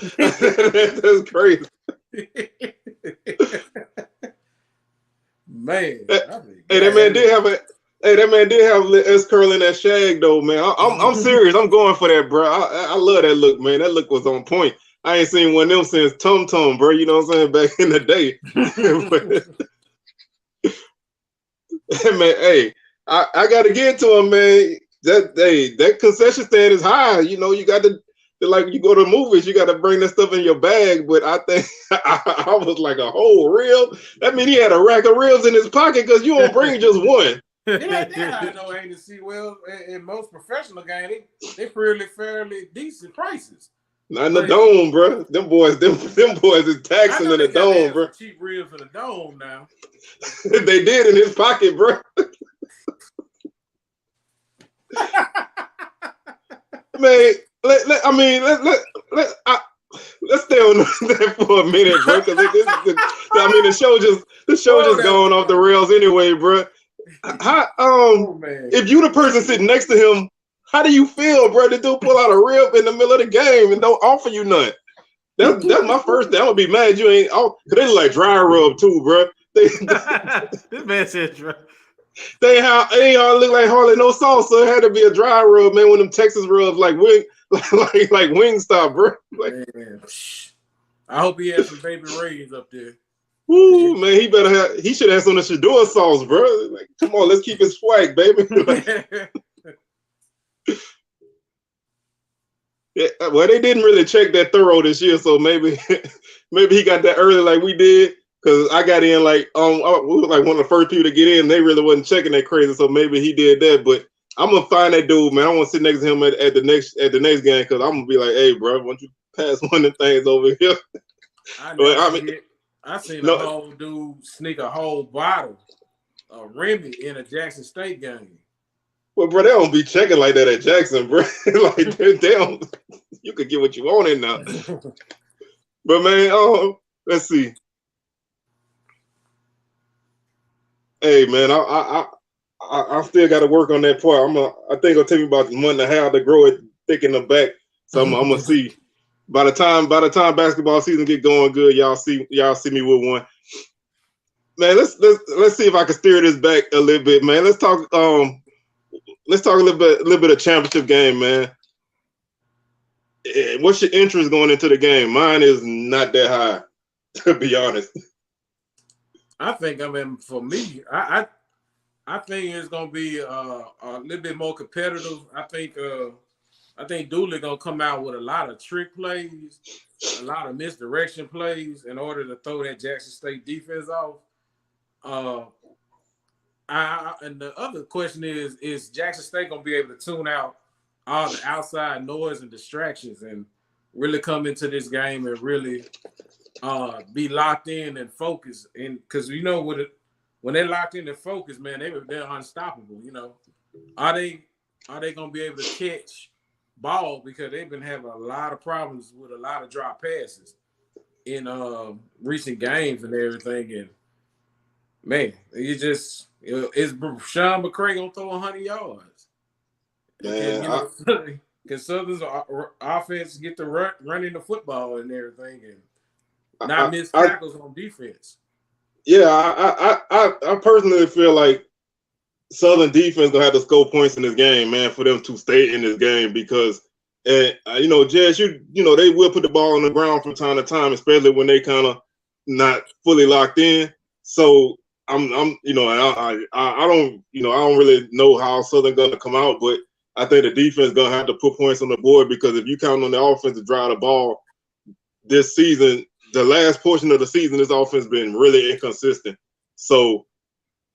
That's crazy. Man, that man did have S curl in that shag though, man. I'm serious. I'm going for that, bro. I love that look, man. That look was on point. I ain't seen one of them since Tum Tum, bro. You know what I'm saying? Back in the day. Man, hey, I gotta get to him, man. That concession stand is high. You know, you got to like you go to movies, you got to bring that stuff in your bag. But I think I was like a whole reel. That mean he had a rack of reels in his pocket because you don't bring just one. Yeah, I know. Ain't to see well in most professional games, they fairly decent prices. Not in the dome, bro. Them boys is taxing in the dome, bro. Cheap ribs in the dome now. They did in his pocket, bro. Man, let's stay on that for a minute, bro. Because the show just going off the rails anyway, bro. If you the person sitting next to him, how do you feel, bro? The dude pull out a rib in the middle of the game and don't offer you none. That's my first. That would be mad. You ain't. Oh, they look like dry rub too, bro. This man said dry. They ain't look like hardly no sauce, so it had to be a dry rub, man. When them Texas rubs like Wingstop, bro. Like, man. I hope he has some baby Ray's up there. Woo, man, he should have some of the Shador sauce, bro. Like, come on, let's keep it swag, baby. Yeah, well, they didn't really check that thorough this year, so maybe maybe he got that early like we did. Cause I got in like we were like one of the first people to get in. They really wasn't checking that crazy, so maybe he did that. But I'm gonna find that dude, man. I want to sit next to him at the next game because I'm gonna be like, hey, bro, why don't you pass one of the things over here? I seen a whole dude sneak a whole bottle of Remy in a Jackson State game. Well, bro, they don't be checking like that at Jackson, bro. Like they don't. You could get what you want in now. But man, let's see. Hey man, I still got to work on that part. I think it'll take me about a month and a half to grow it thick in the back. So I'm gonna see. By the time basketball season get going good, y'all see me with one. Man, let's see if I can steer this back a little bit, man. Let's talk a little bit of championship game, man. What's your interest going into the game? Mine is not that high, to be honest. I think, for me, I think it's gonna be a little bit more competitive. I think Dooley gonna come out with a lot of trick plays, a lot of misdirection plays in order to throw that Jackson State defense off. And the other question is Jackson State gonna be able to tune out all the outside noise and distractions and really come into this game and really be locked in and focused? And because when they're locked in and focused, man, they're unstoppable. Are they gonna be able to catch ball, because they've been having a lot of problems with a lot of drop passes in recent games and everything? And man, is Sean McCray gonna throw 100 yards? Man, can Southern's offense get to running the football and everything and not miss tackles on defense? Yeah, I personally feel like Southern defense gonna have to score points in this game, man, for them to stay in this game, because Jess, they will put the ball on the ground from time to time, especially when they kind of not fully locked in. So I don't really know how Southern gonna come out, but I think the defense gonna have to put points on the board, because if you count on the offense to drive the ball this season, the last portion of the season, this offense been really inconsistent. So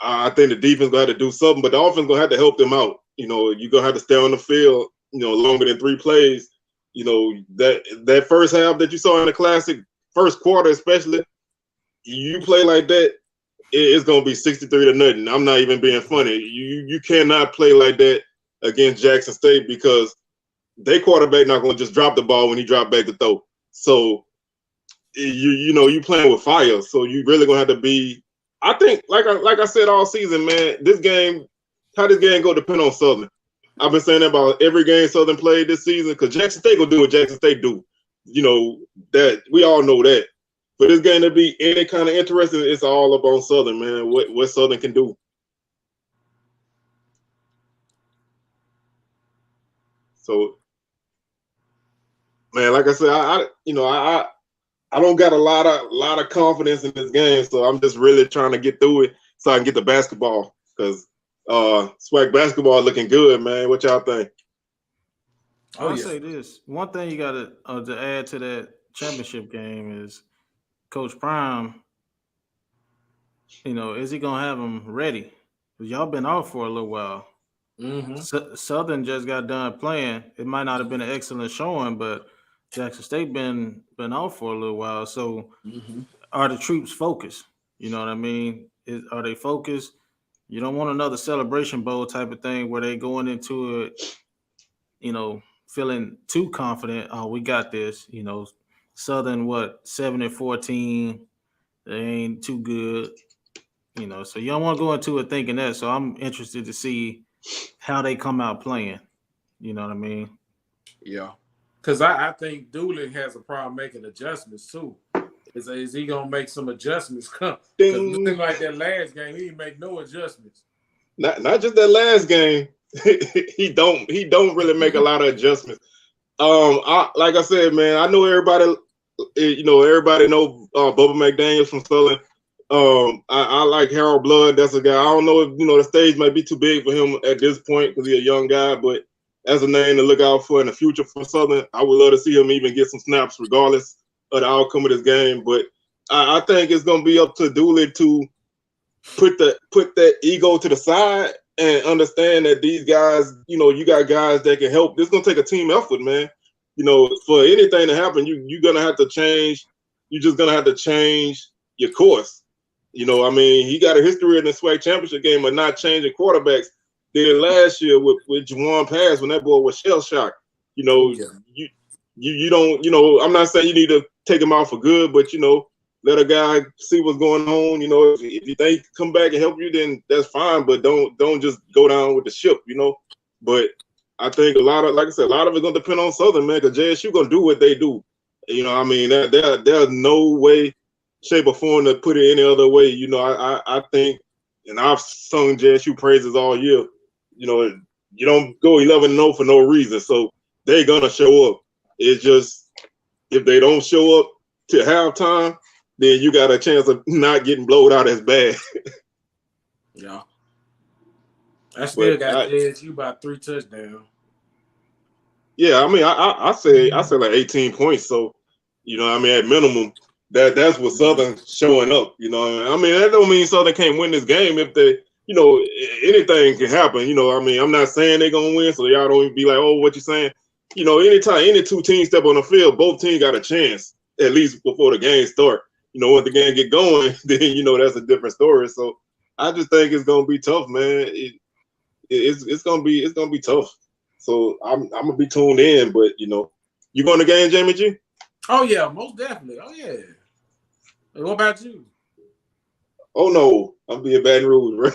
I think the defense gonna have to do something, but the offense gonna have to help them out. You're gonna have to stay on the field, longer than 3 plays. That first half that you saw in the Classic, first quarter especially, you play like that, it's gonna be 63-0. I'm not even being funny. You cannot play like that against Jackson State, because their quarterback not gonna just drop the ball when he drop back to throw. So you playing with fire. So you really gonna have to be. I think, like I said all season, man, how this game go depend on Southern. I've been saying that about every game Southern played this season, because Jackson State gonna do what Jackson State do. That we all know that. For this game to be any kind of interesting, it's all up on Southern, man. What Southern can do. So, man, like I said, I don't got a lot of confidence in this game, so I'm just really trying to get through it so I can get the basketball, because SWAC basketball looking good, man. What y'all think? I'll say this. One thing you got to add to that championship game is Coach Prime, is he going to have them ready? Because y'all been off for a little while. Mm-hmm. Southern just got done playing. It might not have been an excellent showing, but Jackson State been off for a little while. So are the troops focused? You know what I mean? Are they focused? You don't want another Celebration Bowl type of thing where they going into it, feeling too confident. Oh, we got this. Southern, 7-14? They ain't too good. So you don't want to go into it thinking that. So I'm interested to see how they come out playing. You know what I mean? Yeah. Because I think Dooley has a problem making adjustments too. Is he gonna make some adjustments? Because looking like that last game, he didn't make no adjustments. Not just that last game. he don't really make a lot of adjustments. Like I said, man, I know everybody. Everybody know Bubba McDaniels from Southern. I like Harold Blood. That's a guy. I don't know if the stage might be too big for him at this point because he's a young guy, but as a name to look out for in the future for Southern. I would love to see him even get some snaps regardless of the outcome of this game. But I think it's going to be up to Dooley to put that ego to the side and understand that these guys, you got guys that can help. This is going to take a team effort, man. For anything to happen, you're going to have to change. You're just going to have to change your course. He got a history in the SWAC Championship game of not changing quarterbacks. Did last year with Juwan Pass when that boy was shell shocked. You don't. I'm not saying you need to take him out for good, but let a guy see what's going on. If you think come back and help you, then that's fine. But don't just go down with the ship. But I think a lot of it's gonna depend on Southern, man, because JSU gonna do what they do. There's no way, shape, or form to put it any other way. I think, and I've sung JSU praises all year. You don't go 11-0 for no reason. So they're gonna show up. It's just if they don't show up to halftime, then you got a chance of not getting blowed out as bad. Yeah. I still got JSU by 3 touchdowns. Yeah, I say like 18 points. So, at minimum, that's what Southern showing up. That don't mean Southern can't win this game if they, anything can happen. I'm not saying they're gonna win, so y'all don't be like, oh, what you saying? Anytime any two teams step on the field, both teams got a chance at least before the game start. Once the game get going, then that's a different story. So I just think it's gonna be tough, man. It's gonna be tough. So I'm gonna be tuned in, but you going to game, Jamie G? Oh yeah, most definitely. Oh yeah. What about you? Oh no, I'm being Baton Rouge, bro.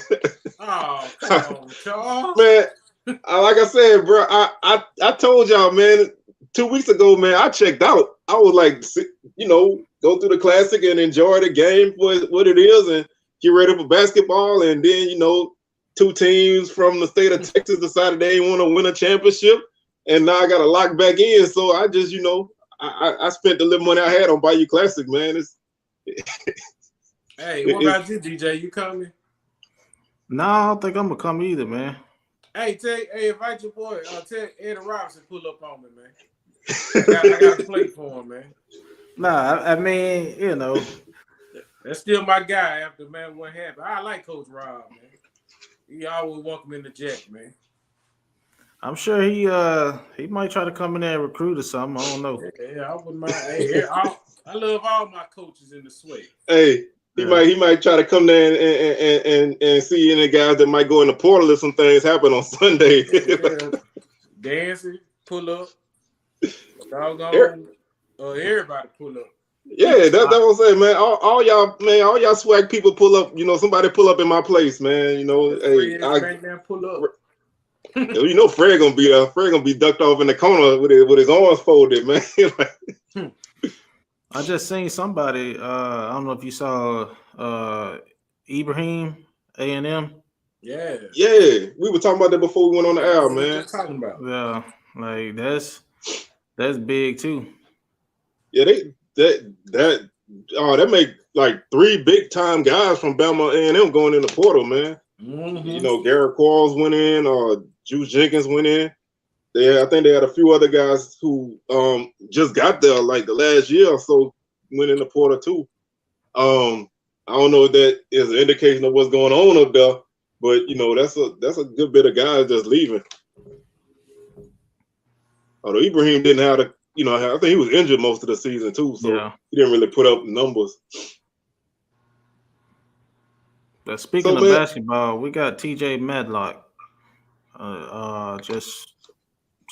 Oh, come on, Charles. Man, like I said, bro, I told y'all, man, 2 weeks ago, man, I checked out. I was like, go through the classic and enjoy the game for what it is and get ready for basketball. And then, two teams from the state of Texas decided they want to win a championship. And now I got to lock back in. So I just, I spent the little money I had on Bayou Classic, man. Hey, what about you, DJ? You coming? No, I don't think I'm going to come either, man. Hey, invite your boy. Tell Eddie Robinson pull up on me, man. I got to play for him, man. Nah, That's still my guy after, man, what happened. I like Coach Rob, man. He always welcome in the Jack, man. I'm sure he might try to come in there and recruit or something. I don't know. Yeah, I wouldn't mind. Hey, I love all my coaches in the SWAC. Hey, he might try to come there and see any guys that might go in the portal if some things happen on Sunday. Dancing, pull up. Doggone, everybody pull up. Yeah, that's what I'm saying, man. All y'all SWAC people pull up. Somebody pull up in my place, man. Pull up. Fred gonna be there. Fred gonna be ducked off in the corner with his arms folded, man. I just seen somebody. I don't know if you saw Ibrahim A&M. Yeah. We were talking about that before we went on the air, man. Talking about. Yeah, like that's big too. Yeah, that make like 3 big time guys from Bama A&M going in the portal, man. Mm-hmm. Garrett Quarles went in, Juice Jenkins went in. I think they had a few other guys who just got there like the last year or so went in the portal too. I don't know if that is an indication of what's going on up there, but that's a good bit of guys just leaving. Although Ibrahim didn't have the, I think he was injured most of the season too, so he didn't really put up numbers. But speaking of basketball, we got TJ Medlock.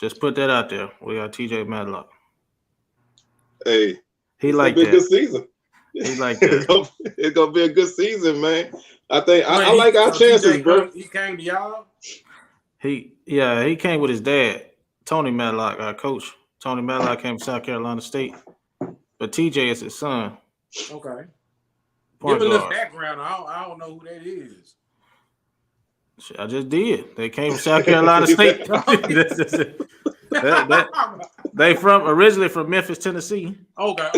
Just put that out there. We got TJ Medlock. Hey, he like that. It's gonna be a good season. He like that. It's gonna be a good season, man. I think I like our chances, bro. He came to y'all. He came with his dad, Tony Medlock, our coach. Tony Medlock came from South Carolina State, but TJ is his son. Okay. Give a little background. I don't know who that is. I just did. They came from South Carolina State. They originally from Memphis, Tennessee. Okay.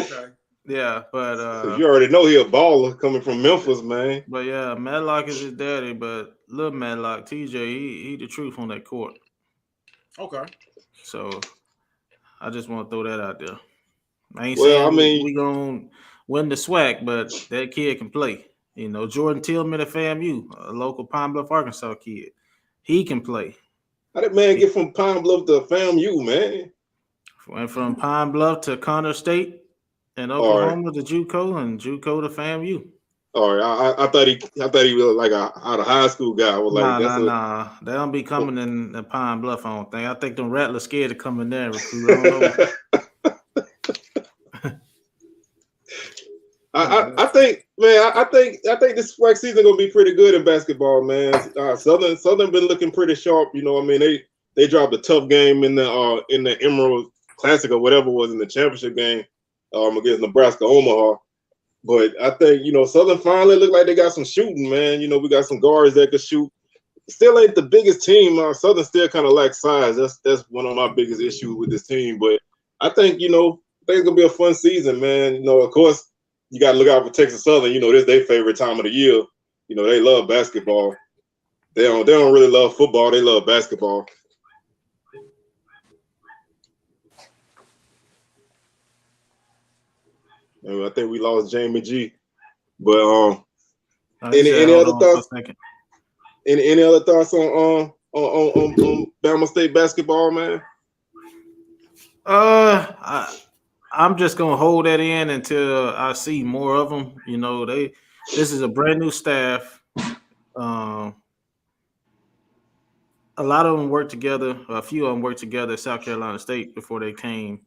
Yeah, but you already know he a baller coming from Memphis, man. But yeah, Medlock is his daddy, but little Medlock, TJ, he the truth on that court. Okay. So I just want to throw that out there. I ain't Well, I saying mean, we gonna win the SWAC, but that kid can play. You know, Jordan Tillman at FAMU, a local Pine Bluff, Arkansas kid, he can play. how did man get from Pine Bluff to FAMU, man? Went from Pine Bluff to Connor State and All right. Oklahoma to JUCO and JUCO to FAMU. All right. I thought he was like a out of high school guy. I was like, Nah. They don't be coming in the Pine Bluff, I don't think. I think them Rattlers scared to come in there and recruit. I don't know. I think, man, I think this SWAC season gonna be pretty good in basketball, man. Southern been looking pretty sharp. You know, I mean, they dropped a tough game in the Emerald Classic or whatever it was in the championship game against Nebraska Omaha. But I think, you know, Southern finally look like they got some shooting, man. You know, we got some guards that could shoot. Still ain't the biggest team. Southern still kind of lacks size. That's one of my biggest issues with this team. But I think, you know, it's gonna be a fun season, man. You know, of course, you got to look out for Texas Southern. You know, this is their favorite time of the year. You know, they love basketball. They don't really love football. They love basketball. And I think we lost Jamie G. But any other thoughts? Any other thoughts on Bama State basketball, man? I'm just gonna hold that in until I see more of them. You know, this is a brand new staff. A lot of them worked together. A few of them worked together at South Carolina State before they came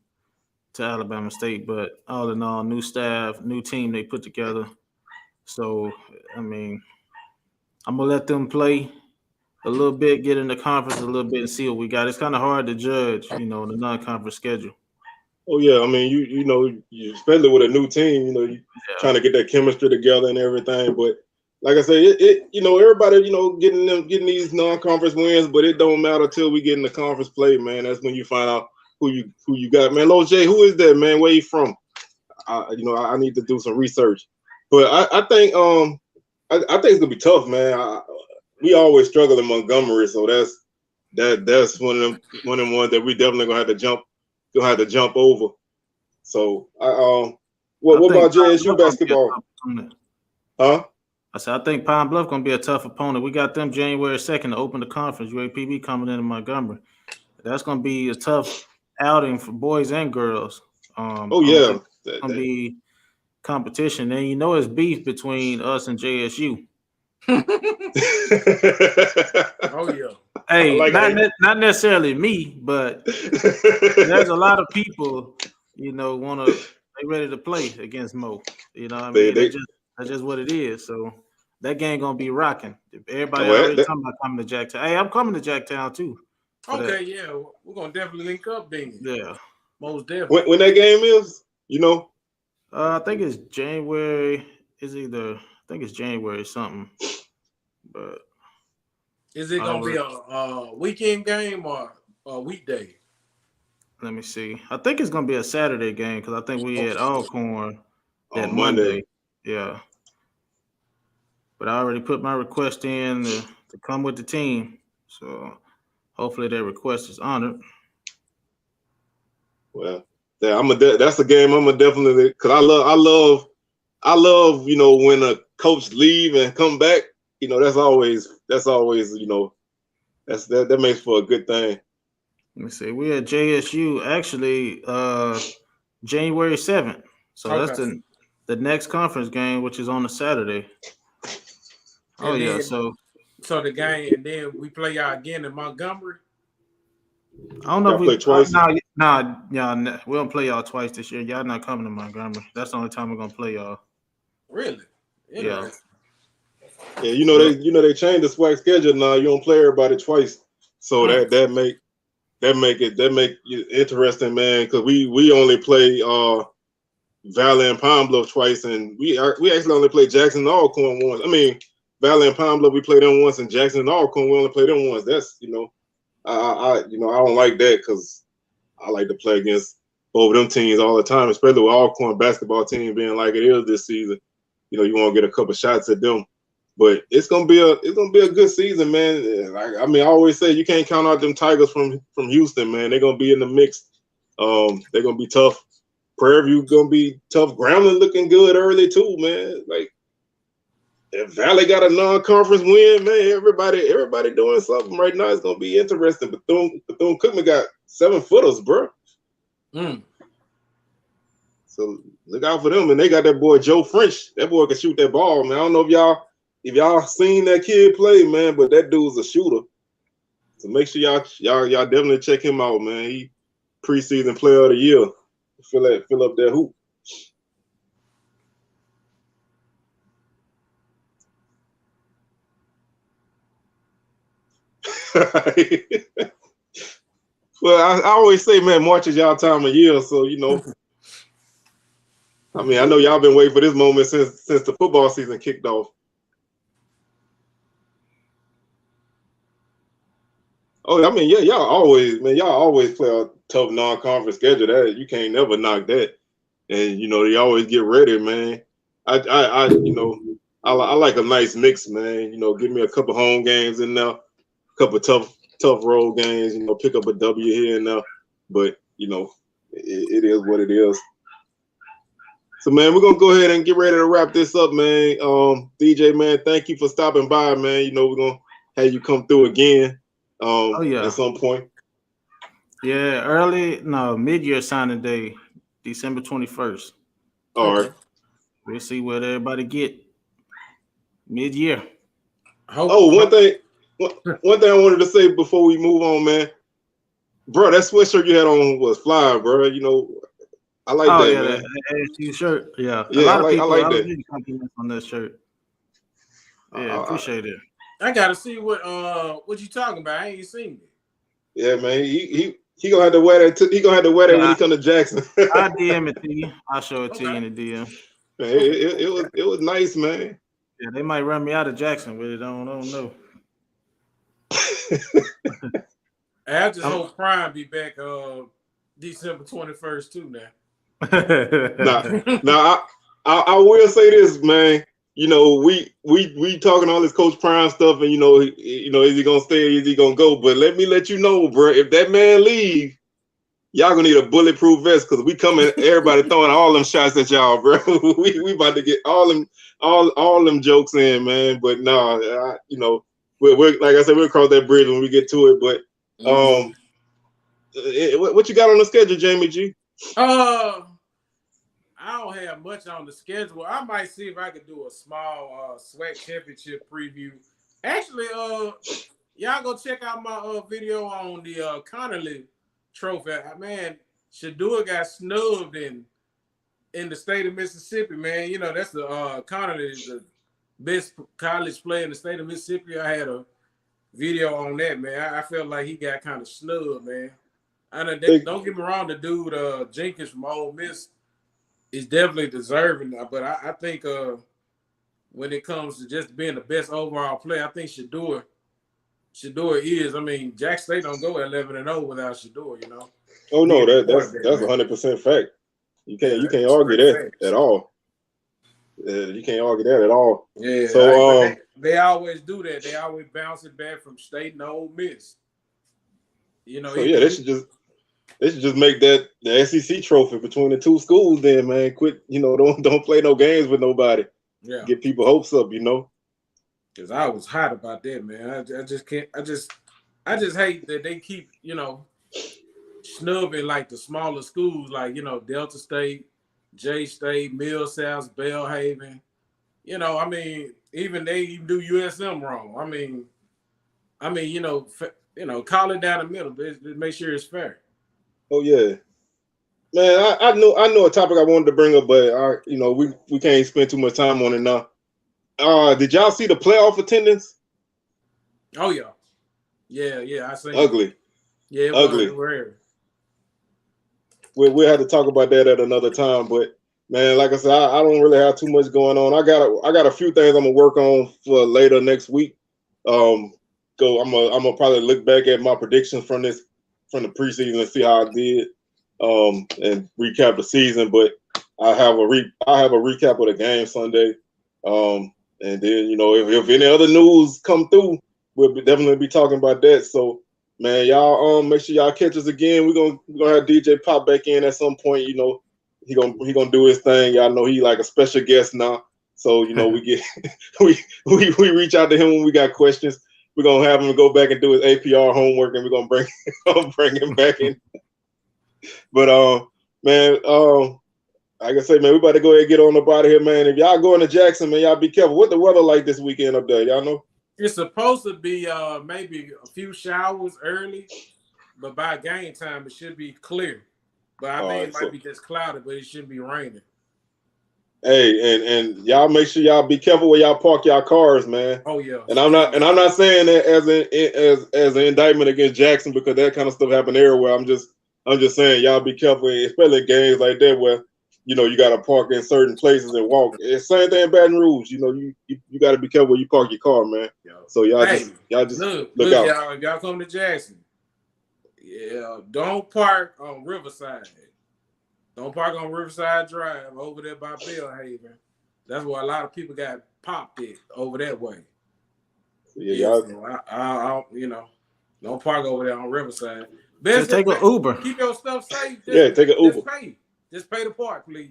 to Alabama State. But all in all, new staff, new team they put together. So I mean, I'm gonna let them play a little bit, get in the conference a little bit, and see what we got. It's kind of hard to judge, you know, the non-conference schedule. Oh yeah, I mean, you know, especially with a new team, you know, you trying to get that chemistry together and everything. But like I say, it you know, everybody, you know, getting these non-conference wins, but it don't matter till we get in the conference play, man. That's when you find out who you got, man. Lo J, who is that, man? Where you from? You know, I need to do some research. But I think I think it's gonna be tough, man. We always struggle in Montgomery, so that's one of them ones that we definitely gonna have to jump over. So what about JSU basketball? Huh? I said I think Pine Bluff gonna be a tough opponent. We got them January 2nd to open the conference. UAPB coming into Montgomery. That's gonna be a tough outing for boys and girls. Yeah, it's gonna be competition, and you know it's beef between us and JSU. Oh yeah. Hey, not necessarily me, but there's a lot of people, you know, they ready to play against Mo. You know what I mean? That's just what it is. So that game gonna be rocking. Everybody already talking about coming to Jacktown. Hey, I'm coming to Jacktown too. Okay, yeah, we're gonna definitely link up then. Yeah, most definitely. When that game is, you know, I think it's January. I think it's January something. But is it gonna be a weekend game or a weekday? Let me see. I think it's gonna be a Saturday game because I think we had Alcorn that on Monday. Yeah. But I already put my request in to come with the team. So hopefully that request is honored. Well, yeah, that's a game I'm gonna definitely, because I love, you know, when a coach leave and come back, you know, that's always, you know, that makes for a good thing. Let me see. We had JSU actually January 7th. So that's the next conference game, which is on a Saturday. Oh, yeah. So the game, and then we play y'all again in Montgomery. I don't know if we play twice. Y'all, we don't play y'all twice this year. Y'all not coming to Montgomery. That's the only time we're gonna play y'all. Really? Yeah. Yeah, you know they changed the SWAC schedule now. You don't play everybody twice, so that make it interesting, man. Because we only play Valley and Pine Bluff twice, and we actually only play Jackson and Alcorn once. I mean, Valley and Pine Bluff we play them once, and Jackson and Alcorn we only play them once. That's, you know, I don't like that because I like to play against both of them teams all the time, especially with Alcorn basketball team being like it is this season. You know, you want to get a couple shots at them. But it's gonna be a good season, man. I mean, I always say you can't count out them Tigers from Houston, man. They're gonna be in the mix. They're gonna be tough. Prairie View gonna be tough. Grambling looking good early too, man. Like if Valley got a non-conference win, man, everybody doing something right now. It's gonna be interesting. Bethune-Cookman got 7-footers, bro. So look out for them. And they got that boy Joe French. That boy can shoot that ball, man. I don't know if y'all seen that kid play, man, but that dude's a shooter. So make sure y'all definitely check him out, man. He preseason player of the year. Fill up that hoop. Well, I always say, man, March is y'all time of year, so you know. I mean, I know y'all been waiting for this moment since the football season kicked off. Oh, I mean, yeah, y'all always play a tough non-conference schedule. That you can't never knock that. And you know, they always get ready, man. I like a nice mix, man. You know, give me a couple home games in there, a couple tough road games. You know, pick up a W here and there. But you know, it is what it is. So, man, we're gonna go ahead and get ready to wrap this up, man. DJ, man, thank you for stopping by, man. You know, we're gonna have you come through again. At some point. Yeah, mid-year signing day, December 21st. All right. We'll see what everybody get mid-year. One thing I wanted to say before we move on, man. Bro, that sweatshirt you had on was fly, bro. You know, I like that, man. That ASU shirt. Yeah. Yeah, I like that. Compliments on that shirt. Yeah, appreciate it. I gotta see what you talking about. I ain't seen it. Yeah, man. He gonna have to wear that. He gonna have to wear that when he come to Jackson. I'll DM it to you. I'll show it to you in the DM. Man, it was nice, man. Yeah, they might run me out of Jackson with it. I don't know. I just hope Prime be back December 21st too now. Now I will say this, man. You know, we talking all this Coach Prime stuff, and you know, is he gonna stay? Is he gonna go? But let you know, bro. If that man leave, y'all gonna need a bulletproof vest because we coming. Everybody throwing all them shots at y'all, bro. we about to get all them jokes in, man. But no, you know, we're like I said, we'll cross that bridge when we get to it. But what you got on the schedule, Jamie G? I don't have much on the schedule. I might see if I could do a small SWAC Championship preview. Actually, y'all go check out my video on the Connerly Trophy. Man, Shadua got snubbed in the state of Mississippi, man. You know, that's the Connerly is the best college player in the state of Mississippi. I had a video on that, man. I felt like he got kind of snubbed, man. Don't get me wrong, the dude Jenkins from Ole Miss is definitely deserving, but I think when it comes to just being the best overall player, I think Shadua is. I mean, Jack State don't go 11-0 without Shadua, you know. Oh no, that's 100% fact. You can't argue that at all. You can't argue that at all. Yeah. So they always do that. They always bounce it back from State and Ole Miss. You know. So they should just make that the SEC trophy between the two schools. Then, man, quit. You know, don't play no games with nobody. Yeah. Get people hopes up. You know. Because I was hot about that, man. I just can't. I just hate that they keep, you know, snubbing like the smaller schools, like, you know, Delta State, J State, Millsouth, Belhaven. You know, I mean, they even do USM wrong. I mean, you know, call it down the middle, but make sure it's fair. Oh yeah, man. I know a topic I wanted to bring up, but we can't spend too much time on it now. Did y'all see the playoff attendance? Oh yeah. I seen ugly. It. Yeah, it ugly. We'll have to talk about that at another time. But man, like I said, I don't really have too much going on. I got a few things I'm gonna work on for later next week. I'm gonna probably look back at my predictions from the preseason and see how I did, and recap the season. But I have a recap of the game Sunday. And then, you know, if any other news come through, we'll definitely be talking about that. So, man, y'all make sure y'all catch us again. We're gonna have DJ pop back in at some point. You know, he gonna do his thing. Y'all know he like a special guest now. So, you know, we get we reach out to him when we got questions. We're gonna have him go back and do his APR homework, and we're gonna bring him back in. But man, like I say, man, we about to go ahead and get on up out of here, man. If y'all going to Jackson, man, y'all be careful. What the weather like this weekend up there? Y'all know? It's supposed to be maybe a few showers early, but by game time it should be clear. But I think it might be just cloudy, but it shouldn't be raining. Hey, and y'all make sure y'all be careful where y'all park y'all cars, man. Oh yeah. And I'm not saying that as an indictment against Jackson, because that kind of stuff happen everywhere. I'm just saying y'all be careful, especially in games like that where, you know, you got to park in certain places and walk. It's same thing in Baton Rouge. You know, you got to be careful where you park your car, man. So y'all just look out. Y'all come to Jackson. Yeah, don't park on Riverside. Don't park on Riverside Drive over there by Bellhaven. That's where a lot of people got popped it over that way. Yeah, so I you know, don't park over there on Riverside. Just take an Uber. Keep your stuff safe. Take an Uber. Just pay the park, please.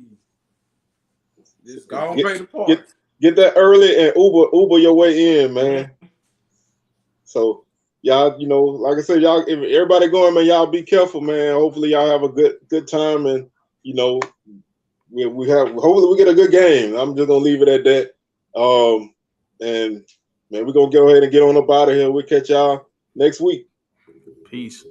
Just go and pay the park. Get that early and Uber your way in, man. So y'all, you know, like I said, y'all, if everybody going, man, y'all be careful, man. Hopefully y'all have a good time, and you know, hopefully we get a good game. I'm just gonna leave it at that. And man, we're gonna go ahead and get on up out of here. We'll catch y'all next week. Peace.